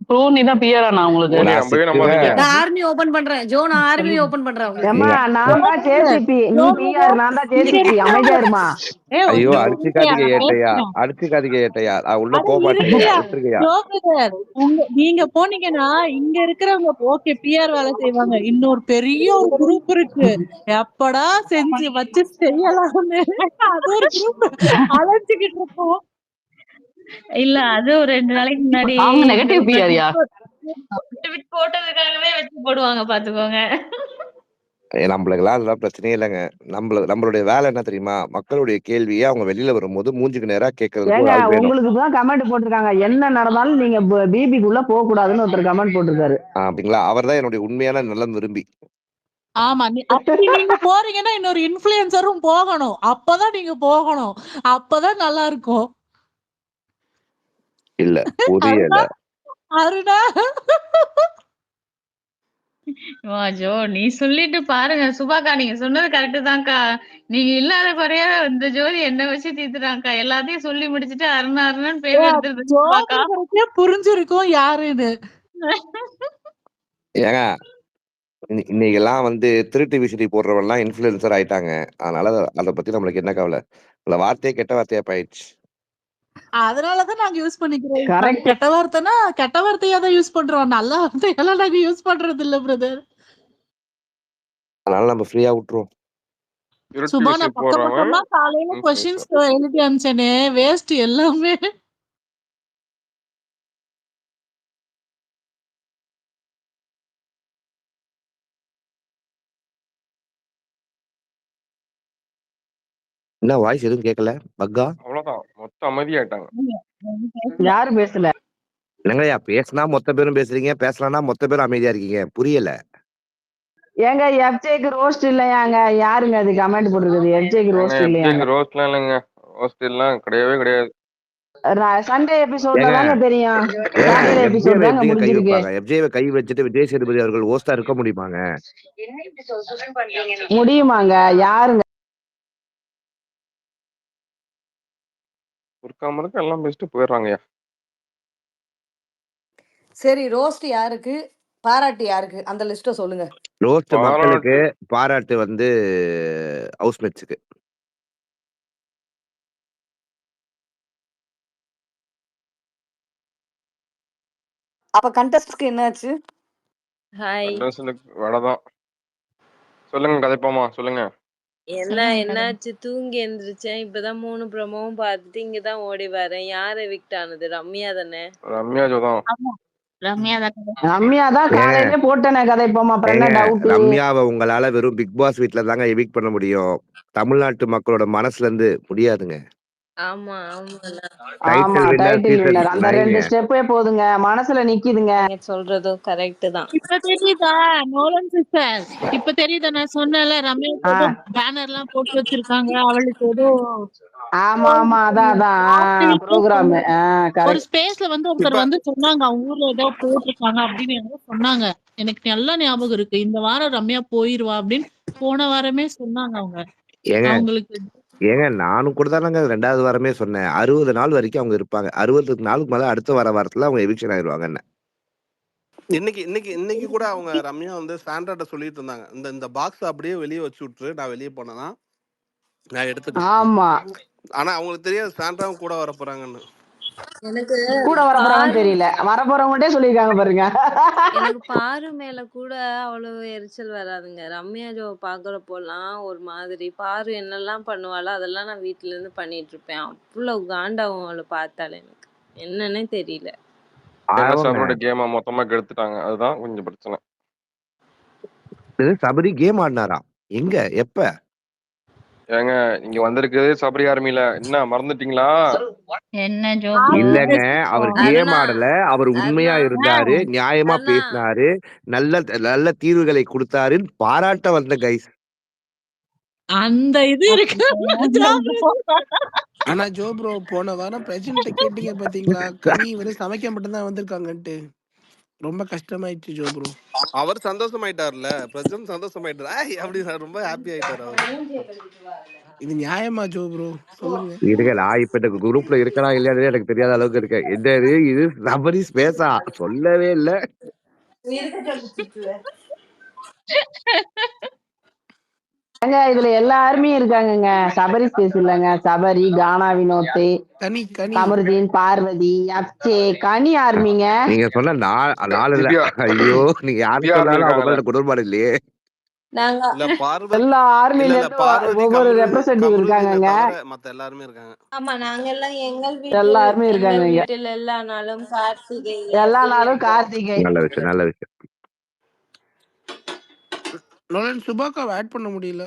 ப்ரோ நீ தான் பியராண்ணா உங்களுக்கு. ஜோனி நான் நம்பவே நம்பாதீங்க. சிக்குவேன். நான் ஆர்மி ஓபன் பண்றேன். ஜோ நான் ஆர்மி ஓபன் பண்றேன் உங்களுக்கு. ஏம்மா நீங்க நான் தான் ஜேசிபி, நீ பிஆர், நான் தான் ஜேசிபி. அமைதியா இருமா. ஒரு ஐயோ நிமிஷம் இருங்கய்யா, அடிச்சுக்காதீங்க நான் ஏட்டையா, பேசுறேன். அடிச்சுக்காதீங்க ஏட்டையா. நான் உள்ள அட போக மாட்டேயா, இருங்கய்யா, விட்டுருங்கயா. ஜோ பிரதர், நீங்க போனீங்கன்னா இங்க இருக்கிறவங்க ஓகே பிஆர் வேலை செய்வாங்க. இன்னொரு பெரிய ஒரு குரூப் இருக்கு, எப்படா செஞ்சு வச்சு செய்யலாம்னு அது ஒரு குரூப் அலைஞ்சுக்கிட்டு இருக்கோம். இல்ல அது ஒரு 2 நாளைக்கு முன்னாடி அவங்க இந்த நெகட்டிவ் பிஆர்யா. விட்டு போட்டதுக்காகவே வச்சு போடுவாங்க பாத்துக்கோங்க. நம்மளுக்கெல்லாம் அதெல்லாம் பிரச்சனையே இல்லைங்க. நம்மளுடைய வேலை என்ன தெரியுமா? மக்களுடைய கேள்வியை அவங்க வெளியில வரும்போது மூஞ்சுக்கு நேரா கேட்கறதுக்கு ஏங்க ஒரு ஆள் வேணும். உங்களுக்கு தான் கமெண்ட் போட்டிருக்காங்க, என்ன நடந்தாலும் நீங்க பிபிக்குள்ள போக கூடாதுன்னு ஒருத்தர் கமெண்ட் போட்டிருக்காரு. அப்படிங்களா? அவர் தான் என்னுடைய உண்மையான நலம் விரும்பி. ஆமா, அப்படி நீங்க போறீங்கன்னா இன்னொரு இன்ஃபுளுசரும் போகணும். அப்பதான் நீங்க போகணும். அப்பதான் நல்லா இருக்கும். இல்ல புரியல. அருணா வா ஜோ நீ சொல்லிட்டு பாருங்க. சுபாக்கா நீங்க சொன்னது கரெக்ட் தான்க்கா. நீங்க இல்லாத குறையா இந்த ஜோதி என்ன வச்சு தீத்துறாங்கக்கா. எல்லாத்தையும் சொல்லி முடிச்சுட்டு அருணாருன்னு பேர் எடுத்துருது சுபாக்கா. ஜோதிகருக்கே புரிஞ்சிருக்கும் யாருன்னு. ஏங்க இன்னைக்கெல்லாம் திருட்டு விசிறி போடுறவன்லாம் இன்ஃபுளுசர் ஆயிட்டாங்க. அதனால அதை பத்தி நம்மளுக்கு என்ன கவலை? இல்ல வார்த்தையே கெட்ட வார்த்தையா போயிடுச்சு. அதனாலதான் நாங்க யூஸ் பண்ணிக்கிறோம். கரெக்ட். கெட்ட வார்த்தைனா கெட்ட வார்த்தையா தான் யூஸ் பண்றோம். நல்ல வார்த்தையெல்லாம் நாங்க யூஸ் பண்றது இல்ல பிரதர். அதனால நம்ம ஃப்ரீயா விட்டுருவோம். திருட்டு சுபா விசிறி நான் பக்கம் போடுறவன் பக்கமா காலையில கொஸ்டின்ஸ் எழுதி அனுப்பிச்சேனே, வேஸ்ட் எல்லாமே. என்ன வாய்ஸ் எதுவும் கேட்கல? பக்கா? அவ்வளவுதான். மொத்த அமைதியாயிட்டாங்க. யாரு பேசல? என்னங்கய்யா பேசினா மொத்த பேரும் பேசுறீங்க, பேசலாம்னா மொத்த பேரும் அமைதியா இருக்கீங்க. புரியல. ஏங்க எஃப்ஜேக்கு ரோஸ்ட் இல்லையாங்க? யாருங்க அது கமெண்ட் போட்டிருக்குது? எஃப்ஜேக்கு ரோஸ்ட் இல்லையாங்க? ரோஸ்ட்லாம் இல்லைங்க. ரோஸ்ட் எல்லாம் கிடையவே கிடையாது. சண்டே எபிசோட்ல ஏங்க தாங்க தெரியும். ஏங்க சாட்டர்டே எபிசோட் எஃப்ஜேவை தாங்க எப்படிங்க கை முடிஞ்சிருக்கு. வைப்பாங்க? எஃப்ஜேவை கை வச்சுட்டு விஜய் சேதுபதி அவர்கள் ஹோஸ்டா இருக்க முடியுமாங்க? முடியுமாங்க? யாருங்க? ஒருக்காம இருக்க எல்லாம் பேசிட்டு போயிடுறாங்கய்யா. சரி ரோஸ்ட் யாருக்கு, பாராட்டு யாருக்கு, அந்த லிஸ்ட சொல்லுங்க. ரோஸ்ட் மக்களுக்கு, பாராட்டு பாராட்டு ஹவுஸ்மேட்ஸுக்கு. அப்ப கண்டஸ்ட்க்கு என்னாச்சு? ஹாய். கண்டஸ்டன்ட்க்கு வடதான். சொல்லுங்க கதைப்போமா, சொல்லுங்க. என்னாச்சு? தூங்கி எந்திரிச்சேன். இப்பதான் 3 ப்ரோமோவும் பார்த்துட்டு இங்க தான் ஓடி வரேன். யார் எவிக்ட் ஆனது? ரம்யா தானே? ரம்யா ஜோதான். ரம்யா தான் காலையிலே போட்டேனே கதைப்போமா, அப்புறம் என்ன டவுட்? ரம்யாவை உங்களால வெறும் பிக் பாஸ் வீட்ல தாங்க எவிக்ட் பண்ண முடியும். தமிழ்நாட்டு மக்களோட மனசுல இருந்து முடியாதுங்க. ஆமா ஆமா, டைட்டில் வின்னர். அந்த 2 ஸ்டெப்பே போதுங்க, மனசுல நிக்குதுங்க. சொல்றதும் கரெக்ட் தான். இப்ப தெரியுதா நோலன் சிஸ்டர்? இப்ப தெரியுதா? நான் சொன்னேன்ல ரம்யாக்கு ஏதோ பேனர் எல்லாம் போட்டு வச்சிருக்காங்க, அவளுக்கு ஏதோ. ஆமா ஆமா, அதான் ப்ரோகிராம். ஒரு ஸ்பேஸ்ல ஒருத்தர் சொன்னாங்க, அவங்க ஊர்ல ஏதோ போட்டிருக்காங்க அப்படின்னு ஏதோ சொன்னாங்க. எனக்கு நல்லா ஞாபகம் இருக்கு. இந்த வாரம் ரம்யா போயிருவா அப்படின்னு போன வாரமே சொன்னாங்க அவங்க. அவங்களுக்கு ஏங்க நானும் கூட தானங்க 2வது வாரமே சொன்னேன். 60 நாள் வரைக்கும் அவங்க இருப்பாங்க. 60 நாளுக்கு மேல அடுத்த வாரத்துல அவங்க எவிக்ஷன் ஆயிருவாங்க. இன்னைக்கு கூட அவங்க ரம்யா சாண்ட்ராட்ட சொல்லிட்டு இருந்தாங்க, இந்த பாக்ஸ் அப்படியே வெளியே வச்சு விட்டுரு, நான் வெளியே போனேன்னா நான் எடுத்துட்டேன். ஆமா, ஆனா அவங்களுக்கு தெரியாது சாண்ட்ராவும் கூட வர போறாங்கன்னு. எனக்கு கூட வர போறாங்கன்னு தெரியல, வர போறவங்கட்டே சொல்லிருக்காங்க பாருங்க. எனக்கு பாரு மேல கூட அவ்வளவு எரிச்சல் வராதுங்க. ரம்யா ஜோ பாக்குறப்போலாம் ஒரு மாதிரி, பாரு என்னெல்லாம் பண்ணுவாளோ அதெல்லாம் நான் வீட்டுல இருந்து பண்ணிட்டு இருப்பேன். அவ்வளவு காண்டாவும் அவளை பார்த்தாலே எனக்கு என்னன்னே தெரியல. கேமா மொத்தமா கெடுத்துட்டாங்க, அதுதான் கொஞ்சம் பிரச்சனை. சபரி கேம் ஆடினாரா? எங்க? எப்ப? ஏங்க இங்க வந்திருக்குது சபரி ஆர்மில என்ன மறந்துட்டீங்களா? என்ன ஜோப்ரோ? இல்லங்க அவர் கேம் அருணா ஆடல. அவர் அருணா உண்மையா இருந்தாரு. நியாயமா அருணா பேசினாரு. நல்ல நல்ல தீர்வுகளை கொடுத்தாருன்னு பாராட்ட வந்த கைஸ். அந்த இது இருக்கு ஜோப்ரோ. ஆனா ஜோ ப்ரோ போன வாரம் பிரசிடென்ட்ட கேட்டீங்க பாத்தீங்களா? கனி வெறும் சமைக்க மட்டும்தான் வந்திருக்காங்கன்ட்டு. ரொம்ப கஷ்டமாயிடுச்சு ஜோ ப்ரோ. அவர் சந்தோஷமாயிட்டார்ல, பிரசிடன்ட் சந்தோஷமாயிட்டாரு. அப்படி ரொம்ப ஹாப்பி ஆயிட்டாரு அவரு. இது நியாயமா ஜோ ப்ரோ? சொல்லுங்க. இருங்க, நான் இப்ப இந்த குரூப்ல இருக்கனா இல்லையானே எனக்கு தெரியாத அளவுக்கு இருக்கேன். என்னது இது சபரி ஸ்பேஸா? சொல்லவே இல்ல. ஏங்க இதுல எல்லா ஆர்மியும் இருக்காங்கங்க. சபரி ஸ்பேஸ் இல்லங்க. சபரி, கானா வினோத், கனி கனி கமருதீன், பார்வதி, அப்சே, கனி ஆர்மிங்க. நீங்க சொன்ன நாலு இல்ல. திவ்யா ஐயோ, நீங்க யாரு திவ்யா ஆர்மி சொன்னாலும் அவங்க இருக்காங்கல்ல. மேல குடர்பாடு இல்லையே. நாங்க இல்ல பார்வதி எல்லா இல்ல ஆர்மில இல்ல இருந்து பார்வதி ஒவ்வொரு ரெப்ரசன்டேட்டிவ் கமருதீனை இருக்காங்கங்க. தவிர மத்த எல்லாருமே இருக்காங்க. ஆமா நாங்க எல்லாம் எல்லா ஆர்மியும் இருக்காங்க எங்கள் இங்க. வீட்டில் எல்லா நாளும் கார்த்திகை எல்லா அப்படி நாளும் இருப்போம். கார்த்திகை. நல்ல விஷயம், நல்ல விஷயம். நோலன் சுபாக்காவை ஆட் பண்ண முடியல.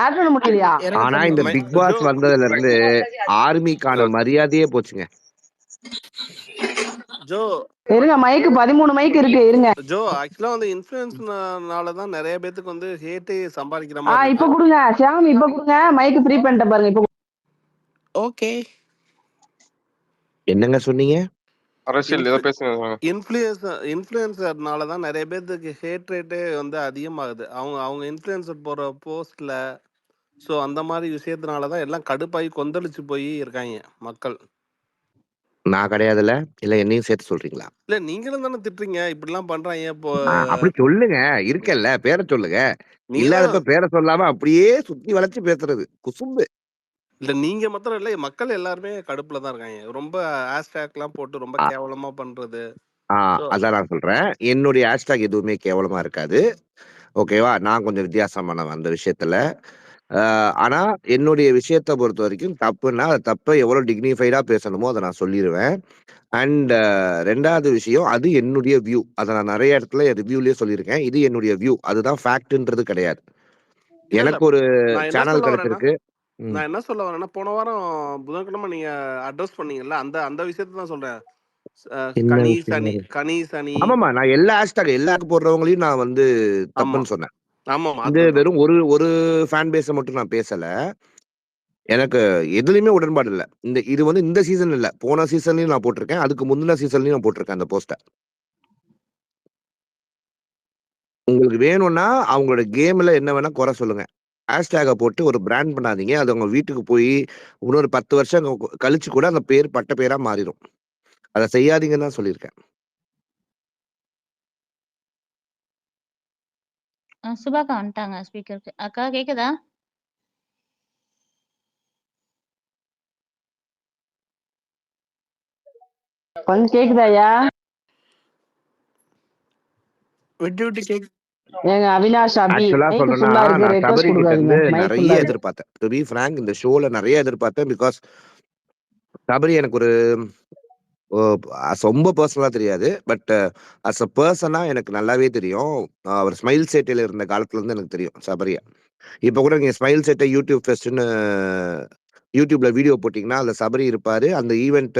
ஆட் பண்ண முடியலையா? இறங்க ஆனா சொன்னோம். இந்த பிக் பாஸ் ஜோ வந்ததுல இருந்து ஆர்மிக்கான மரியாதையே போச்சுங்க. ஜோ இருங்க, மைக்கு 13 மைக்கு இருக்கு, இருங்க. ஜோ ஆக்சுவலா வந்து இன்ஃபுளுன்ஸ்னால தான் நிறைய பேத்துக்கு வந்து ஹேட்டே சம்பாதிக்கிற மாதிரி இப்ப இருக்கு. கொடுங்க ஷியாம், இப்ப கொடுங்க. மைக்கு ஃப்ரீ பண்ணிட்ட பாருங்க இப்ப. ஓகே. என்னங்க சொன்னீங்க? அரசியல் ஏதோ பேசுங்க. இன்ஃப்ளூயன்சர்னால தான் நிறைய பேத்துக்கு ஹேட் ரேட்டே வந்து அதிகமாகுது. அவங்க இன்ஃப்ளூயன்சர் போற போஸ்ட்ல ஸோ அந்த மாதிரி விஷயத்தினால தான் எல்லாம் கடுப்பாகி கொந்தளிச்சு போய் இருக்காங்க மக்கள். நான் கிடையாதுல்ல, இல்ல என்னையும் சேர்த்து சொல்றீங்களா? இல்ல நீங்களும் தானே திட்டுறீங்க இப்படிலாம் பண்றாங்க. இப்போ அப்படி சொல்லுங்க, இருக்கல்ல பேரை சொல்லுங்க. நீங்க இல்லாதப்ப தான் பேரை சொல்லாம அப்படியே சுத்தி வளைச்சு பேசுறது குசும்பு. இல்ல நீங்க மாத்திரம் இல்ல மக்கள் எல்லாருமே கடுப்புல தான் இருக்காங்க. ரொம்ப ஹேஷ்டேக்லாம் போட்டு ரொம்ப அ- கேவலமா பண்றது. ஸோ அதான் நான் சொல்றேன். என்னுடைய ஹேஷ்டாக் எதுவுமே கேவலமா இருக்காது. ஓகேவா? நான் கொஞ்சம் வித்தியாசமானவன் அந்த விஷயத்துல. ஆனா என்னுடைய விஷயத்த பொறுத்த வரைக்கும் தப்புன்னா அது தப்ப எவ்வளவு டிக்னிஃபைடா பேசணுமோ அதை நான் சொல்லிடுவேன். அண்ட் 2வது விஷயம், அது என்னுடைய வியூ. அதை நான் நிறைய இடத்துல ரிவ்யூலயே சொல்லியிருக்கேன். இது என்னுடைய வியூ, அதுதான் ஃபேக்ட்ன்றது கிடையாது. இல்ல இல்ல எனக்கு ஒரு நான் என்ன சேனல் சொல்ல வரேன்னா கிடைச்சிருக்கு. ம். நான் என்ன சொல்ல வரேன்னா போன வாரம் புதன்கிழமை நீங்க அட்ரஸ் பண்ணீங்கல்ல அந்த அந்த விஷயத்த தான் சொல்றேன். என்ன கனி விஷயம் சனி அது? கனி சனி. ஆமாமா, நான் எல்லா ஹேஷ்டாக் எல்லாருக்கும் போடுறவங்களையும் நான் வந்து ஆமா தப்புன்னு சொன்னேன். ஆமாமா இது அதுதான். வெறும் ஒரு ஃபேன் பேஸை மட்டும் நான் பேசல. எனக்கு எதுலயுமே உடன்பாடு இல்ல. இது வந்து இந்த சீசன் இல்ல, போன சீசன்லயும் நான் போட்டிருக்கேன். அதுக்கு முந்தின சீசன்லயும் நான் போட்டிருக்கேன் அந்த போஸ்ட. உங்களுக்கு வேணும்னா அவங்களோட கேம்ல என்ன வேணா குறை சொல்லுங்க. ஹேஷ்டேக போட்டு ஒரு பிராண்ட் பண்ணாதீங்க. அது உங்க வீட்டுக்கு போய் இன்னொரு 10 வருஷம் கழிச்சு கூட அந்த பேர் பட்ட பேரா மாறிடும். அதை செய்யாதீங்கன்னு தான் சொல்லியிருக்கேன். சுபாக்கா வந்துட்டாங்க ஸ்பீக்கருக்கு. அக்கா கேக்குதா? கொஞ்சம் கேக்குதாயா? விட்டு விட்டு கேக் ஏங்க அவினாஷ், அபி, ஆக்சுவலா மைக்கு சொல்லணும்னா ஃபுல்லா இருக்கு, நான் ரெக்வஸ்ட் சபரி கிட்ட கொடுக்காதீங்க. இருந்து மைக் ஃபுல்லா நிறைய இருக்கு. எதிர்பார்த்தேன். டு பி ஃபிராங்க், இந்த ஷோல நிறைய எதிர்பார்த்தேன். பிகாஸ் சபரி எனக்கு ஒரு ரொம்ப பர்சனலா தெரியாது. பட் அஸ் அ பர்சனா எனக்கு நல்லாவே தெரியும். அவர் ஸ்மைல் சேட்டையில இருந்த காலத்துல இருந்து எனக்கு தெரியும் சபரியா. இப்ப கூட நீங்க ஸ்மைல் சேட்டை யூடியூப் ஃபெஸ்ட்னு யூடியூப்ல வீடியோ போட்டீங்கன்னா அதுல சபரி இருப்பாரு. அந்த ஈவெண்ட்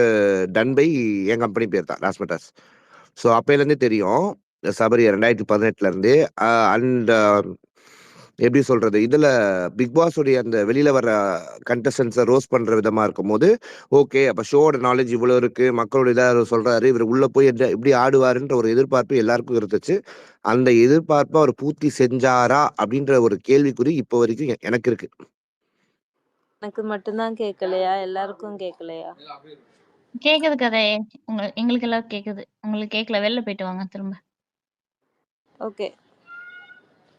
டன் பை என் கம்பெனி பேர் தான், ராஸ்மெட்டாஸ். ஸோ அப்பையில இருந்தே தெரியும் சபரி 2018ல இருந்து. அண்ட் எப்படி சொல்றது, இதுல பிக் பாஸ் உடைய அந்த வெளியில வர கண்டஸ்டன்ஸை ரோஸ் பண்ற விதமா இருக்கும்போது ஓகே, அப்ப ஷோட நாலேஜ் இவ்வளவு இருக்கு, மக்களோட இதாக சொல்றாரு, இவர் உள்ள போய் எப்படி ஆடுவாருன்ற ஒரு எதிர்பார்ப்பு எல்லாருக்கும் இருந்துச்சு. அந்த எதிர்பார்ப்பை அவர் பூர்த்தி செஞ்சாரா அப்படின்ற ஒரு கேள்விக்குறி இப்போ வரைக்கும் எனக்கு இருக்கு. எனக்கு மட்டும்தான் கேட்கலையா? எல்லாருக்கும் கேட்கலையா? கேக்குது கதை. எங்களுக்கு எல்லாம் கேக்குது. உங்களுக்கு கேட்கல, வெளில போயிட்டு வாங்க திரும்ப. ஓகே.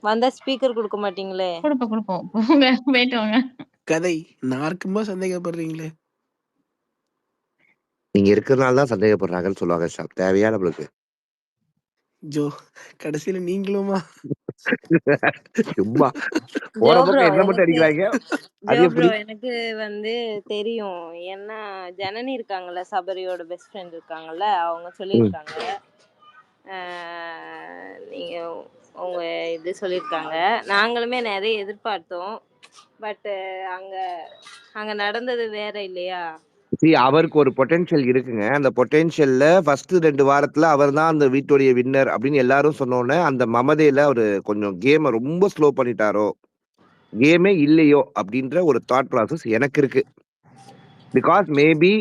வந்தா ஸ்பீக்கர் கொடுக்க மாட்டீங்களே? கொடுப்போம் போங்க, போயிட்டு வாங்க. கதை நான் இருக்கும்போது சந்தேகப்படுறீங்களே. நீங்க இருக்கிறதுனால தான் சந்தேகப்படுறாங்கன்னு சொல்லுவாங்க. தேவையா நம்மளுக்கு? ஜோ கடைசியில நீங்களுமா? சும்மா போற ஜோ ப்ரோ பக்கம் என்ன மட்டும் எனக்கு அடிக்கிறாங்க, அது ஜோ ப்ரோ எப்படி? எனக்கு வந்து தெரியும். ஏன்னா ஜனனி இருக்காங்கல்ல, சபரியோட பெஸ்ட் ஃப்ரெண்ட் இருக்காங்கல்ல, அவங்க ம். சொல்லியிருக்காங்க. நீங்க உங்க இது சொல்லியிருக்காங்க. நாங்களுமே நிறைய எதிர்பார்த்தோம். பட் அங்க அங்க நடந்தது வேற இல்லையா? அவருக்கு ஒரு பொட்டென்ஷியல் இருக்குங்க. அந்த பொட்டென்ஷியல்ல ஃபர்ஸ்ட் 2 வாரத்துல அவர் தான் அந்த வீட்டுடைய வின்னர் அப்படின்னு எல்லாரும் சொன்னோனே, அந்த மமதையில அவரு கொஞ்சம் கேம ரொம்ப ஸ்லோ பண்ணிட்டாரோ, கேமே இல்லையோ அப்படின்ற ஒரு தாட் ப்ராசஸ் எனக்கு இருக்கு. Because maybe